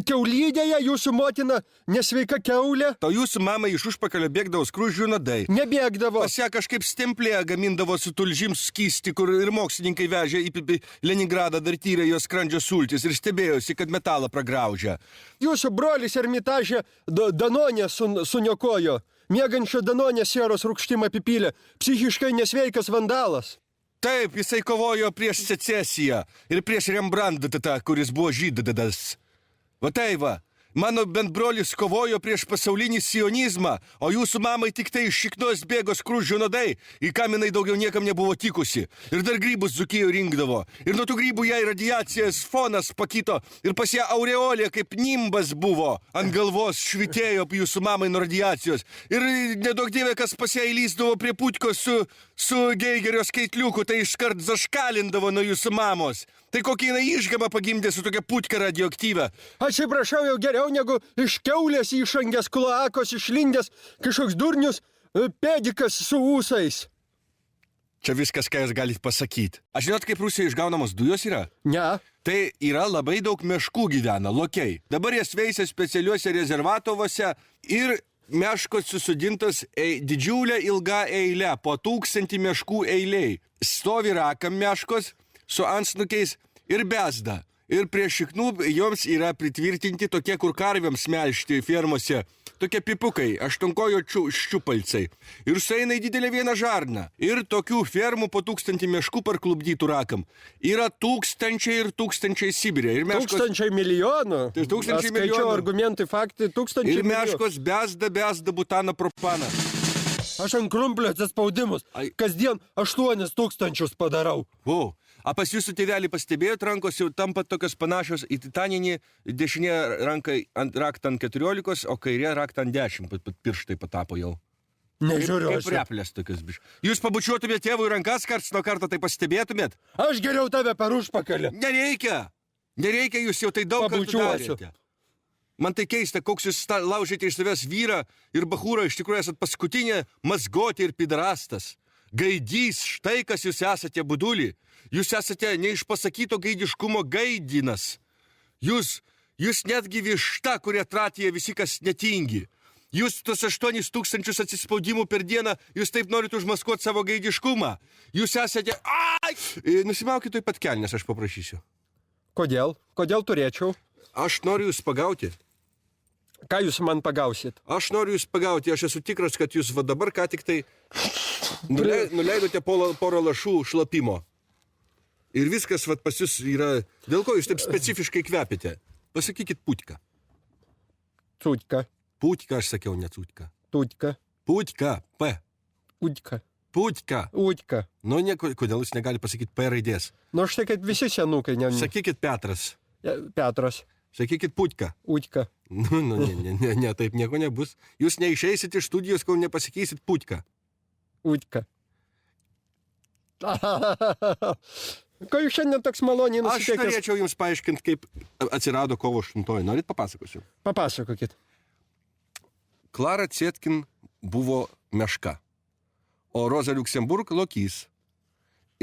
kiaulydėje, jūsų motina nesveika kiaulė. O jūsų mama iš užpakalio bėgdavo skruzdžių nuodai. Nebėgdavo. Pas ją kažkaip stemplėje gamindavo su tulžim skysti, kur ir mokslininkai vežė į Leningradą, dar tyrė jos skrandžio sultis ir stebėjosi, kad metalą pragraužia. Jūsų brolis Ermitažė Danonė suniokojo. Miegančio Danonė sieros rūgštimą apipylė. Psichiškai nesveikas vandalas. Taip, jisai kovojo prieš secesiją ir prieš Rembrandtą, kuris buvo žydadas. Va tai va, mano bendbrolis kovojo prieš pasaulinį sionizmą, o jūsų mamai tik tai iš šiknos bėgo skruzdžių nuodai, į kam jinai daugiau niekam nebuvo tikusi. Ir dar grybus Dzūkijoje rinkdavo. Ir nuo tų grybų jai radiacijos fonas pakito ir pas ją aureolė kaip nimbas buvo. Ant galvos švitėjo jūsų mamai nuo radiacijos. Ir nedaug dievė, kas pas ją įlysdavo prie putko su Geigerio skaitliuku, tai iškart zaškalindavo nuo jūsų mamos. Tai kokį jinai išgamą pagimdė su tokia putka radioaktyvę. Atsiprašau, jau geriau negu iš kiaulės išangės kloakos išlindęs kažkoks durnius pėdikas su ūsais. Čia viskas, ką jūs galite pasakyti. Aš žinot, kaip Rusijoje išgaunamos dujos yra? Ne. Tai yra labai daug meškų gyvena, lokiai. Dabar jas veisia specialiuose rezervatuose ir meškos susodintos didžiulė ilga eilė, po 1000 meškų eiliai. Stovi rakam meškos su antsnukiais ir bezda. Ir prie šiknų joms yra pritvirtinti tokie, kur karviams melžti fermose. Tokie pipukai, 8-kojo ščiupalcai. Ir sueina į didelę vieną žarną. Ir tokių fermų po 1000 meškų parklubdytų rakam. Yra tūkstančiai ir tūkstančiai Sibirė. Ir Tūkstančiai milijonų. Tai tūkstančiai Aš skaičiau milijonų. argumentai, faktai, tūkstančiai Ir milijonų. meškos bezda butaną propaną. Aš ant krumplio atsispaudimus. Ai. Kasdien 8000 padarau. O, pas jūsų tėvelį pastebėjot, rankos jau tampa tokios panašios į titaninį, dešinė ranka raktą ant 14, o kairė raktą ant 10, pirštai patapo jau. Nežiūriu. Kaip replės tokios biš. Jūs pabučiuotumėt tėvui rankas karts nuo karto, tai pastebėtumėt? Aš geriau tave per užpakalį. Nereikia. Nereikia, jūs jau tai daug kartų Pabučiuosiu. darėte. Man tai keista, koks jūs laužėte iš savęs vyrą ir bachūrą, iš tikrųjų esat paskutinė mazgotė ir pidrastas. Gaidys, štai kas jūs esate, budulį. Jūs esate neišpasakyto gaidiškumo gaidinas. Jūs netgi višta, kurie tratėje visi kas netingi. Jūs tos 8000 atsispaudimų per dieną, jūs taip norite užmaskuoti savo gaidiškumą. Jūs esate... Ai! Nusimaukit taip pat kelnes, aš paprašysiu. Kodėl? Kodėl turėčiau? Aš noriu jūs pagauti. Ką jūs man pagausit? Aš noriu jūs pagauti, aš esu tikras, kad jūs va dabar ką tik tai nuleidote porą lašų šlapimo. Ir viskas va pas jūs yra... Dėl ko jūs taip specifiškai kvepite? Pasakykit putka. Tutka. Putka, aš sakiau, ne cutka. Tutka. Putka, P. Utka. Putka. Utka. Nu, kodėl jūs negali pasakyti P raidės? Nu, štai kad visi senukai. Sakykit Petras. Petras. Sakykit putka. Utka. Ne, taip nieko nebus. Jūs neišeisit iš studijos, kol nepasakysit putka. Utka. Ko jūs šiandien toks maloniai Aš nusiteikęs? norėčiau jums paaiškinti, kaip atsirado kovo 8. Norit papasakosiu? Papasakokit. Klara Cietkin buvo meška, o Roza Liuksemburg lokys.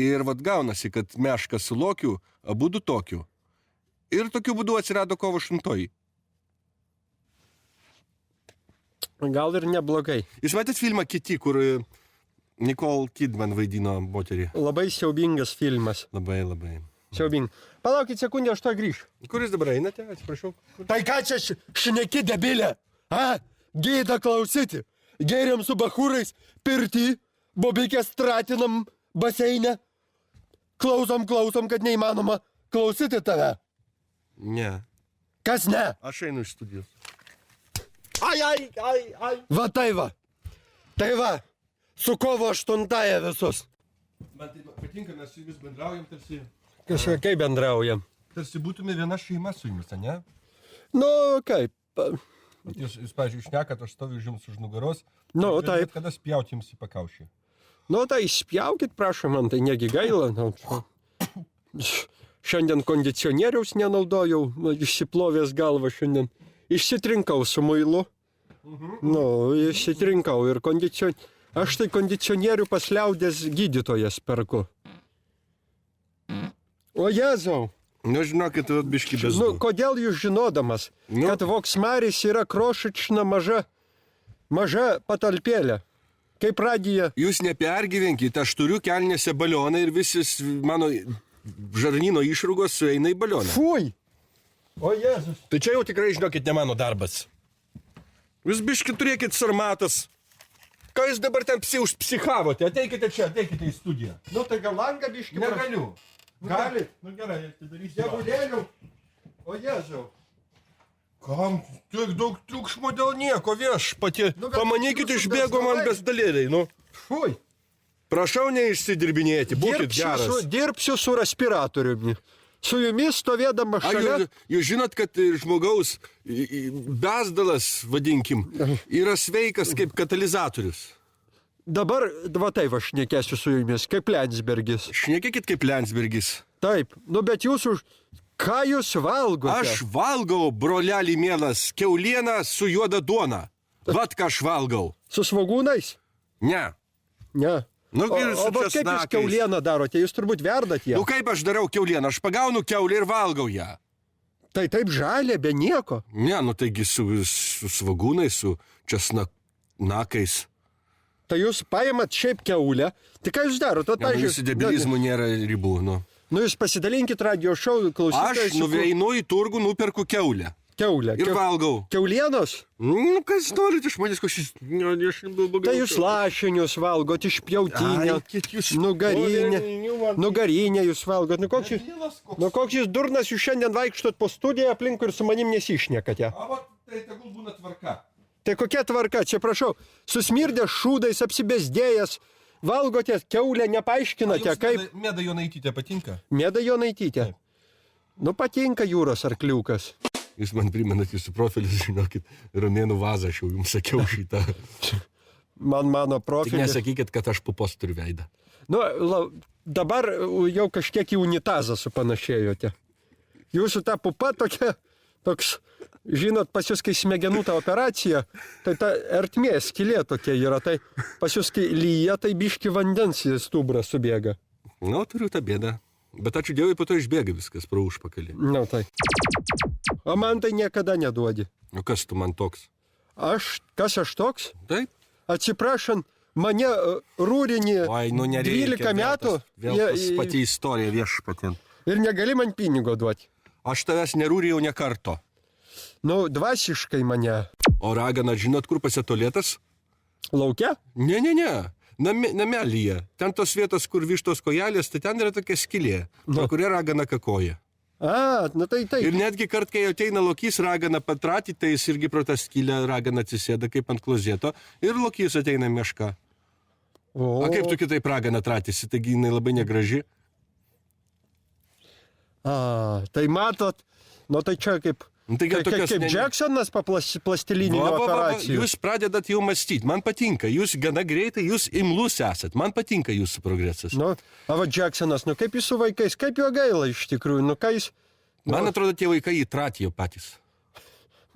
Ir vat gaunasi, kad meška su lokiu, abudu tokiu. Ir tokiu būdu atsirado kovo 8. Gal ir neblogai. Jūs matėt filmą Kiti, kur Nicole Kidman vaidino moterį? Labai siaubingas filmas. Labai, labai. Siaubingas. Palaukit sekundę, aš to grįšiu. Kur jūs dabar einate? Atsiprašau. Tai ką čia šneki debilė? A? Gėda klausyti. Geriam su bachūrais, pirtį, bobikės tratinam baseine. Klausom, kad neįmanoma klausyti tave. Ne. Kas ne? Aš einu iš studijos. Ai. Va tai va. Tai va. Su kovo 8 visus. Man tai patinka, mes su jumis bendraujam, Kažkokiai bendraujam. tarsi būtume viena šeima su jumis, ne? Nu, kaip? Jūs pavyzdžiui, šnekat, aš stoviu jums už nugaros. Nu, taip. Kada spjauti jums į pakaušį? Nu, tai spjaukit, prašom, man tai negi gaila. Nu, šiandien kondicionieriaus nenaudojau, išsiplovęs galvą šiandien. Išsitrinkau su muilu. Nu, išsitrinkau ir Aš tai kondicionierių pas liaudės gydytojas perku. O Jėzau. Nu, žinokit, biški Nu, bezdų. kodėl jūs žinodamas, kad Voksmaris yra krošična maža patalpėlė? Kaip radija. Jūs nepergyvenkit, aš turiu kelnėse balioną ir visis mano žarnyno išrūgos sueina į balioną. Fui. O Jėzus. Tai čia jau tikrai, žinokit, ne mano darbas. Jūs biški turėkit sarmatas. Ką jūs dabar ten užpsichavote? Ateikite čia, ateikite į studiją. Nu, tai gal langą biški. Negaliu. Gali. Nu gerai, aš tai darysiu. Dievulėliau. O Jėzau. Kam tiek daug triukšmo dėl nieko, viešpatie? Nu, bet Pamanykit, jūsų išbėgo man bezdalai. bezdalėliai, nu. Fui. Prašau neišsidirbinėti, būkit geras. Dirbsiu su respiratoriumi. Su jumis stovėdama šalia. Jūs žinot, kad žmogaus bezdalas, vadinkim, yra sveikas kaip katalizatorius. Dabar, va taip aš šnekėsiu su jumis, kaip Lensbergis. Šnekėkit kaip Lensbergis. Taip, nu bet jūs ką jūs valgote? Aš valgau, brolelį mielas, kiaulieną su juoda duona. Vat ką aš valgau. Su svogūnais? Ne. Ne. Nu, ir su o kaip jūs česnakais. kiaulieną darote? Jūs turbūt verdat ją. Nu kaip aš darau kiaulieną? Aš pagaunu kiaulį ir valgau ją. Tai taip žalė, be nieko. Ne, nu taigi su svogūnais, su česnakais. Tai jūs paimat šiaip kiaulę. Tai ką jūs darot? Jūsų debilizmų nėra ribų, nu. Nu, jūs pasidalinkit radio šou klausytojai. Aš nuveinu į turgų, nuperku keulę. Keulę. Ir valgau. Keulienos? Nu, kas norit iš manęs kažkas. Tai jūs lašinius valgot iš pjautinio. Nugarinę jūs valgot. Nu, koks jūs durnas, jūs šiandien vaikštot po studiją aplinkui ir su manim nesišnekate. Tai tegul būna tvarka. Tai kokia tvarka? Čia prašau, susmirdęs šūdais, apsibesdėjęs, valgote keulę, nepaaiškinate, kaip... Mėda Jonaitytė patinka? Mėda Jonaitytė. Nu, patinka jūros arkliukas. Jūs man primenat jūsų profilius, žinokit, romėnų vazą, aš jau jums sakiau šitą. Mano Tik profilis. nesakykit, kad aš pupos turiu veidą. Nu, dabar jau kažkiek į unitazą supanašėjote. Jūsų ta pupa tokia, toks, žinot, pas jūs, kai smegenų ta operacija, tai ta ertmė, skylė tokia yra, tai pas jūs, kai lyja, tai biški vandens į stuburą subėga. Nu, turiu tą bėdą. Bet ačiū Dievui, po to išbėga viskas pro užpakalį. Nu, tai. O man tai niekada neduodi. O kas tu man toks? Kas aš toks? Taip. Atsiprašant, mane rūrinį Oi, nu nereikia. 12 metų Vėl tas pati istorija viešpatin. ir negali man pinigo duoti. Aš tavęs nerūrijau ne karto. Nu, dvasiškai mane. O ragana, žinot, kur pasitolėtas? Laukia? Ne. Namelyje. Ten tos vietos, kur vištos kojelės, tai ten yra tokia skylė, pro kurią ragana kakoja. Nu tai taip. Ir netgi kart, kai ateina lokys, ragana patratį, tai jis irgi pro tą skylę ragana atsisėda kaip ant klozeto ir lokys ateina meška. O kaip tu kitaip ragana tratysi, taigi jinai labai negraži. Tai matot, nu tai čia kaip... Taigi, Kaip Jacksonas po plastilininių operacijų. Jūs pradedat jau mąstyti, man patinka, jūs gana greitai, jūs imlus esat, man patinka jūsų progresas. Nu, va Jacksonas, nu kaip jis su vaikais, kaip jo gaila iš tikrųjų, nu ką jis... Man atrodo, tie vaikai įtratijo patys.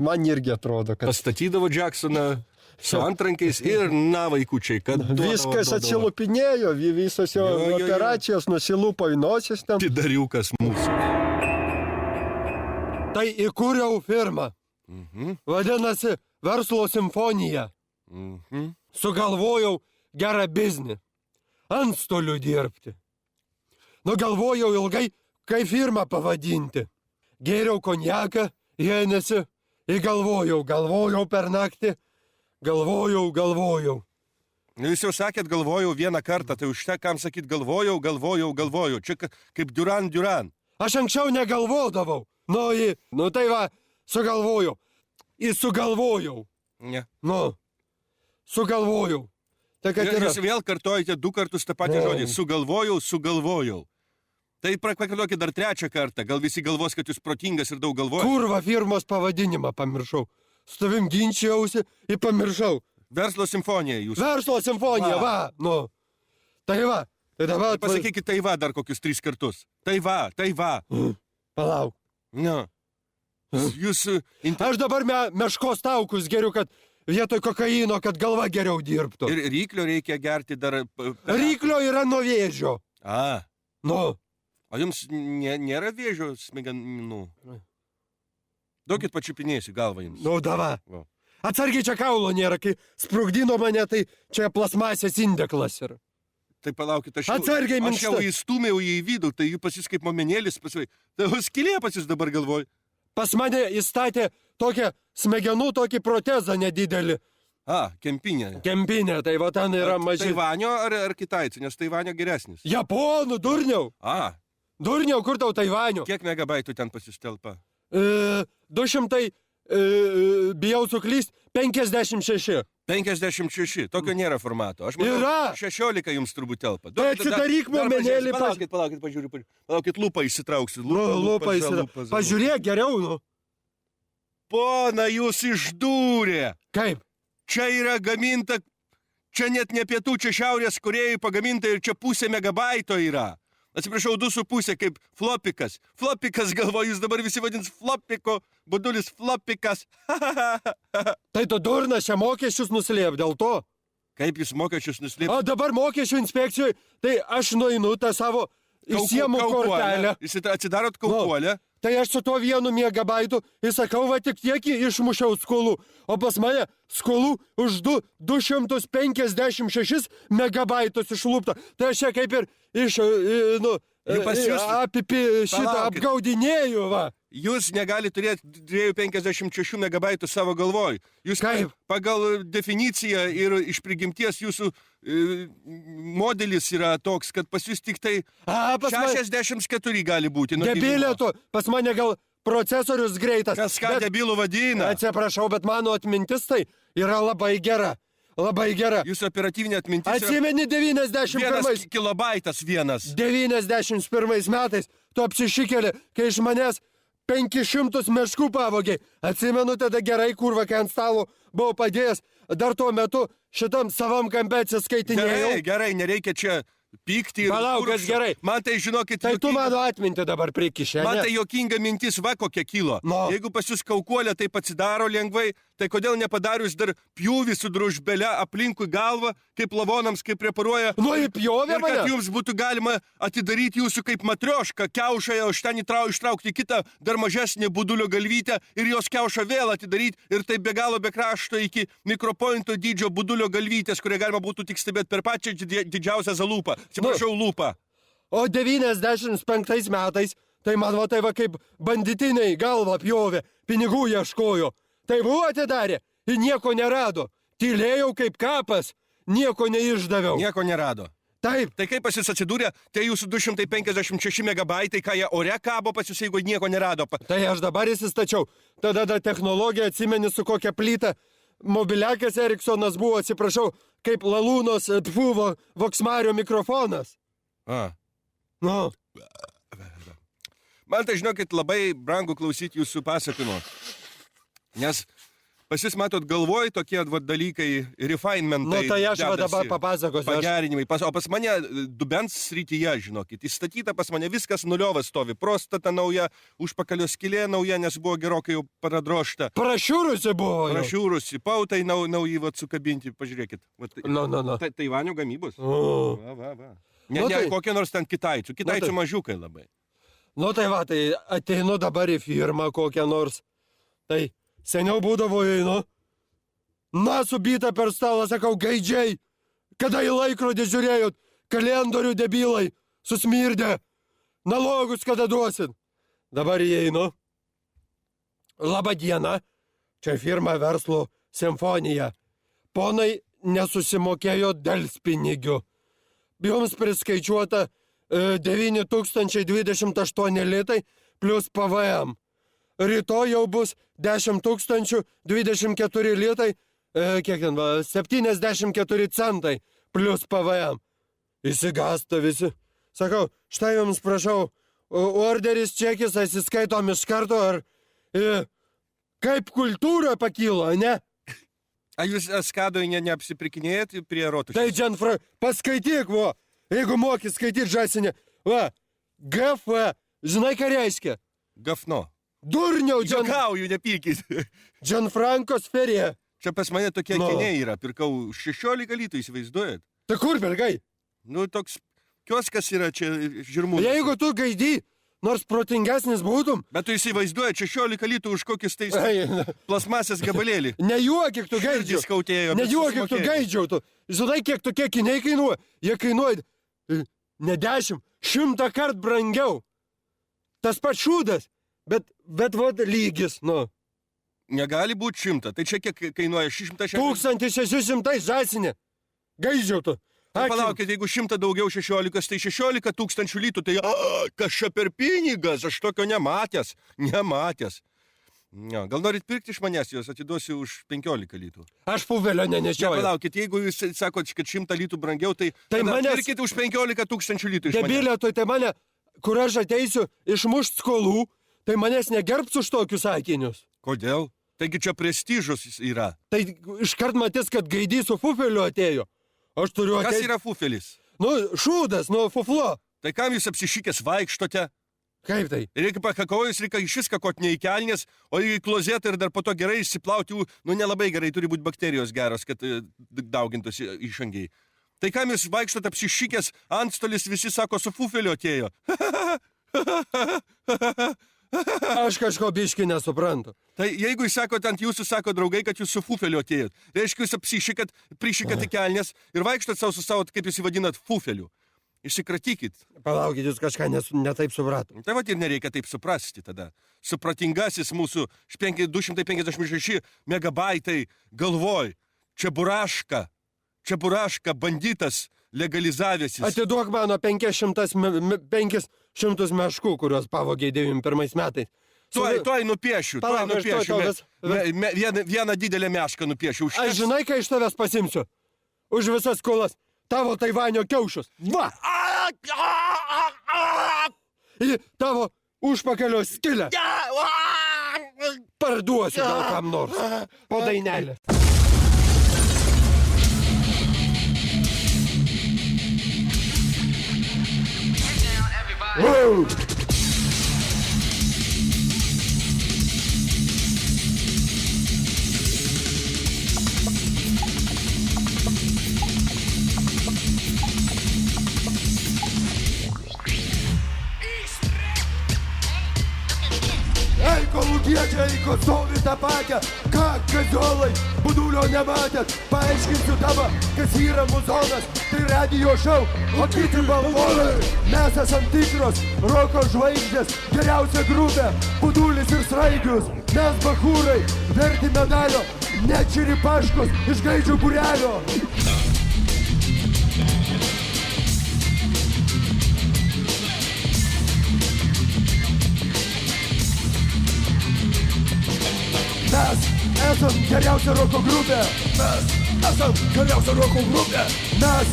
Man irgi atrodo, kad... Pastatydavo Jacksoną su antrankiais ir vaikučiai, kad... Viskas atsilupinėjo, visos jo operacijos nusilupo į nosis ten. Pidariukas mūsų. Tai įkūriau firmą. Vadinasi, Verslo simfonija. Sugalvojau gerą biznį. Antstolių dirbti. Nu, galvojau ilgai, kaip firmą pavadinti. Gėriau konjaką, Henesi, galvojau per naktį. Galvojau. Jūs jau sakėt, galvojau vieną kartą, tai užtek, kam sakyt, galvojau. Čia kaip Duran. Aš anksčiau negalvodavau. Nu tai va, sugalvojau. Sugalvojau. Ne. Nu, sugalvojau. Tai kad yra. Jūs vėl kartojate 2 kartus tą patį žodį. Sugalvojau. Tai pakartokit dar 3 kartą. Gal visi galvos, kad jūs protingas ir daug galvojate. Kurva firmos pavadinimą pamiršau. Su tavim ginčiausi ir pamiršau. Verslo simfonija jūs. Verslo simfonija, va. Nu. Tai va. Tai dabar... Pasakykit tai va dar kokius 3 kartus. Tai va. Palauk. Ne. Jūs... Aš dabar meškos taukus geriu, kad vietoj kokaino, kad galva geriau dirbtų. Ir ryklio reikia gerti dar... Ryklio yra nuo vėžio. Nu. O jums nėra vėžio smegenų? Duokit pačiupinėsiu galvą jums. Nu, dava. Atsargiai čia kaulo nėra, kai sprugdino mane, tai čia plasmasės indeklas yra. Tai palaukit, aš jau įstūmiau į vidų, tai jų pas jūs kaip momenėlis pasvai. Tai skylė pas jūs dabar galvoj. Pas mane įstatė tokią smegenų, tokį protezą nedidelį. Kempinė. Kempinė, tai va ten yra mažiau. Taivanio ar kitaičių, nes Taivanio geresnis. Japonų, durniau. Durniau, kur tau Taivanio? Kiek megabaitų ten pas jūs telpa? 200, bijau suklyst, 56. 56, tokio nėra formato. Aš manau, yra! 16 jums turbūt telpa. Tai atsidaryk momenėlį. Palaukit, pažiūriu. Palaukit, lupą išsitrauksiu. Lupą išsitrauksiu. Pažiūrėk geriau, nu. Pona, jūs išdūrė. Kaip? Čia yra gaminta, čia net ne pietų, čia šiaurės Korėjai pagaminta ir čia 0,5 megabaito yra. Atsiprašau, 2,5 kaip flopikas. Flopikas galvoju, jūs dabar visi vadins flopiko, budulis flopikas. Tai tu durnas, čia mokesčius nuslėp dėl to. Kaip jūs mokesčius nuslėp? O dabar mokesčių inspekcijoje, tai aš nueinu tą savo įsiemu kortelę. Jūs atsidarot kaukuolę. Tai aš su tuo 1 megabaitu įsakau, va tik tiek išmušiau skolų. O pas mane skolų už 256 megabaitus išlūpta. Tai aš čia kaip ir Pas jūs... Apipi šitą Palaukit. apgaudinėjų, va. Jūs negali turėti 256 megabaitų savo galvoj. Jūs Kaip? pagal definiciją ir iš prigimties jūsų modelis yra toks, kad pas jūs tik tai Pas mane 64 gali būti. nuo debilė gimimo. tu, pas mane gal procesorius greitas. Kas ką debilų vadina? Atsiprašau, bet mano atmintis tai yra labai gera. Labai gera. Jūsų operatyvinė atmintis yra Atsimeni 91 vienas kilobaitas vienas. 91 metais tu apsišikėlė, kai iš manęs 500 meškų pavogė. Atsimenu tada gerai, kurva, kai ant stalo buvau padėjęs, dar tuo metu šitam savam kampe atsiskaitinėjau. Gerai, nereikia čia pykti. ir Palauk, kas purkšti. gerai. Man tai, žinokit, Tai tu juokinga- mano atmintį dabar prikišė. Man ne? tai jokinga mintis, va kokia kilo. No. Jeigu pas jūs kaukolė taip atsidaro lengvai, tai kodėl nepadarius dar pjūvį su družbele aplinkui galvą, kaip lavonams, kaip preparuoja. Nu, įpjovė Ir kad mane. jums būtų galima atidaryti jūsų kaip matriošką, kiaušą, iš ten ištraukti kitą dar mažesnį budulio galvytę ir jos kiaušą vėl atidaryti ir taip be galo be krašto iki mikropointo dydžio budulio galvytės, kurią galima būtų tik stebėti per pačią didžiausią zalūpą. Atsiprašau, lūpą. O 95 metais, tai man va tai va kaip banditiniai galvą pjovė, pinigų ieškojo. Tai buvo atidarė ir nieko nerado. Tylėjau kaip kapas, nieko neišdaviau. Nieko nerado. Taip, Tai kaip pas jūs atsidūrė, tai jūsų 256 megabaitai, ką jie ore kabo pas jūs, jeigu nieko nerado. tai aš dabar įsistačiau. Tada ta technologija, atsimeni su kokia plyta. Mobiliakas Eriksonas buvo, atsiprašau, kaip Lalūnos buvo Voksmario mikrofonas. A. Nu, Man tai, žinokit, labai brangu klausyti jūsų pasakojimo. Nes pas jūs matot galvoj tokie va, dalykai, refinementai. nu tai aš va dedasi, dabar papasakosiu. Aš... Pagerinimai. O pas mane dubens srityje, žinokit, įstatyta pas mane viskas nuliovas stovi. Prostata nauja, užpakalio skylė nauja, nes buvo gerokai jau paradrošta. Prašiūrusi buvo. jau. Prašiūrusi, pautai nauji va, sukabinti, pažiūrėkit. Va, Nu. Taivanio gamybos. O. Va. Ne, Nu ne tai- kokie nors ten kitaičių. Kitaičių tai- mažiukai labai. Nu tai va, tai ateinu dabar į firmą kokią nors. Tai seniau būdavo einu. Na, subyta per stalą, sakau, gaidžiai. Kada į laikrodį žiūrėjot, kalendorių debilai, susmirdę. Nalogus kada duosit. Dabar įeinu. Labą dieną. Čia firma verslo simfonija. Ponai nesusimokėjo delspinigių. Jums priskaičiuota 9028 litai plus PVM. Rytoj jau bus 10 024 litai, kiek ten, 74 centai plus PVM. Įsigasta visi. Sakau, štai jums prašau, orderis čekis atsiskaitom iš karto, ar kaip kultūra pakilo, ne? A jūs skadoj neapsiprikinėjat prie rotušės? Tai Dženfra, paskaityk, vo, jeigu moki skaityti žasinę, va, GF, žinai ką reiškia? Gafno. Durniau, Jokauju, nepykit. Dženfranko sferė. Čia pas mane tokie Nu. akiniai yra. Pirkau 16 litų, įsivaizduojat? Tai kur, bergai? Nu, toks kioskas yra čia žirmūnas. Jeigu tu gaidį, nors protingesnis būtum, Bet tu įsivaizduojat 16 litų už kokius tai ei, plasmasės gabalėlį. nejuokik tu gaidžiau. Širdis skautėjo. bet Nejuokik tu susimokėjau. gaidžiau, tu. Žinai, kiek tokie kiniai kainuoja? Jie kainuoja ne 10, 100 kart brangiau. Tas pats šūdas, bet vod lygis, nu. Negali būti 100. Tai čia kiek kainuoja 160? 1600 žasinė. Gaidžiau tu. Tai Ačiū. palaukit, jeigu 100 daugiau 16, tai 16 tūkstančių litų, tai kas čia per pinigas, aš tokio nematęs. Ja, gal norit pirkti iš manęs, juos atiduosiu už 15 litų. Aš puvelio Čia nenešioju. palaukit, jeigu jūs sakot, kad 100 litų brangiau, tai, Tai tada manęs- pirkit už 15 tūkstančių litų iš manęs. Debilė, tai mane, kur aš ateisiu išmušt skolų, tai manęs negerbs už tokius sakinius. Kodėl? Taigi čia prestižus yra. Tai iškart matys, kad gaidys su fufeliu atėjo. Aš turiu Kas ateiti. yra fufelis? Nu, šūdas, nu, fuflo. Tai kam jūs apsišykęs vaikštote? Kaip tai? Reikia pakakojus, reikia iš vis kakot ne į kelnes, o į klozetą ir dar po to gerai išsiplauti, nu nelabai gerai, turi būti bakterijos geros, kad daugintųsi išangiai. Tai kam jūs vaikštot apsišykęs, antstolis visi sako, su fufeliu atėjo. Aš kažko biški nesuprantu. Tai jeigu jūs sakote, ant jūsų sako draugai, kad jūs su fufeliu atėjot, reiškia jūs apsišykat, prišykat į kelnes ir vaikštot savo su savo, kaip jūs įvadinat, fufeliu. Išsikratykit. Palaukit, jūs kažką netaip supratom. Tai vat ir nereikia taip suprasti tada. Supratingasis mūsų 256 megabaitai galvoj. Čia buraška banditas legalizavęsis. Atiduok mano 500 meškų, kuriuos pavogė 91 metais. Tuoj nupiešiu. Vieną didelę mešką nupiešiu. Aš žinai, ką iš tavęs pasimsiu? Už visas skolas. Tavo Taivanio kiaušus. Va! Į tavo užpakalio skilę. Parduosiu gal kam nors. Po dainelę. Ej, kolūkiečiai, ko stovi tą patę, ką kaziolai, budulio nematėt, paaiškinsiu tavo, kas yra muzonas, tai radio šou, o kiti balvonai. Mes esam tikros, roko žvaigždės, geriausia grupė, budulis ir sraigius, mes bachūrai, verti medalio, net čiripaškos iš gaidžių būrelio. Mes esam geriausia roko grupė. Mes esam geriausia roko grupė. Mes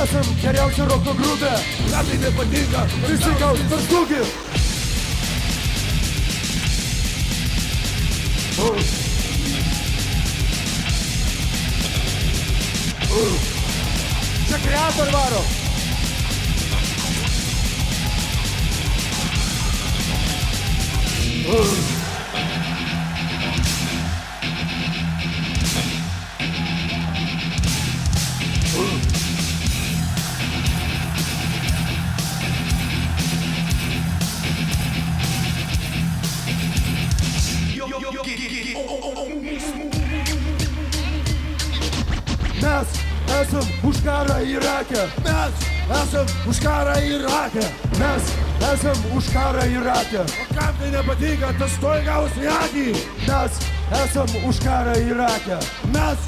esam geriausia roko grupė. Kam tai nepatinka? Visi gaus per slūgį. Čia kreator varo. Mes esam už karą Irake. Mes esam už karą Irake. Mes esam už karą Irake. O kam tai nepatinka, tas toj gaus į akį. Mes esam už karą Irake. Mes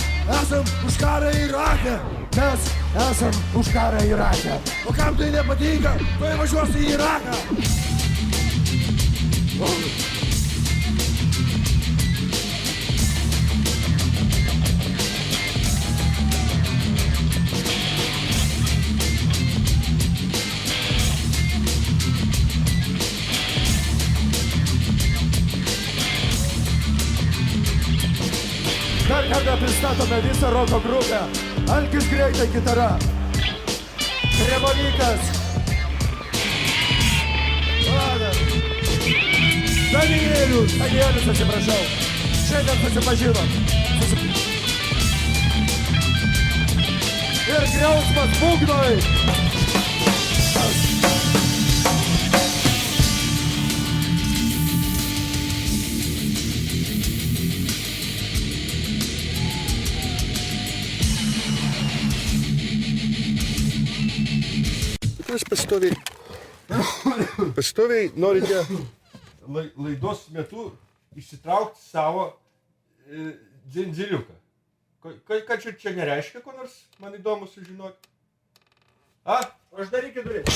esam už karą Irake. Mes esam už karą Irake. O kam tai nepatinka, toj važiuos į Iraką. Dar kartą pristatome visą roko grupę. Alkis greitai gitara. Kremolykas. Danielius. Danielius, atsiprašau. Šiandien susipažinom. Ir griausmas būgnoj. Jūs pastoviai norite laidos metu išsitraukti savo dzindziliuką. Ką čia nereiškia, ko nors man įdomu sužinoti? Aš darykit duris.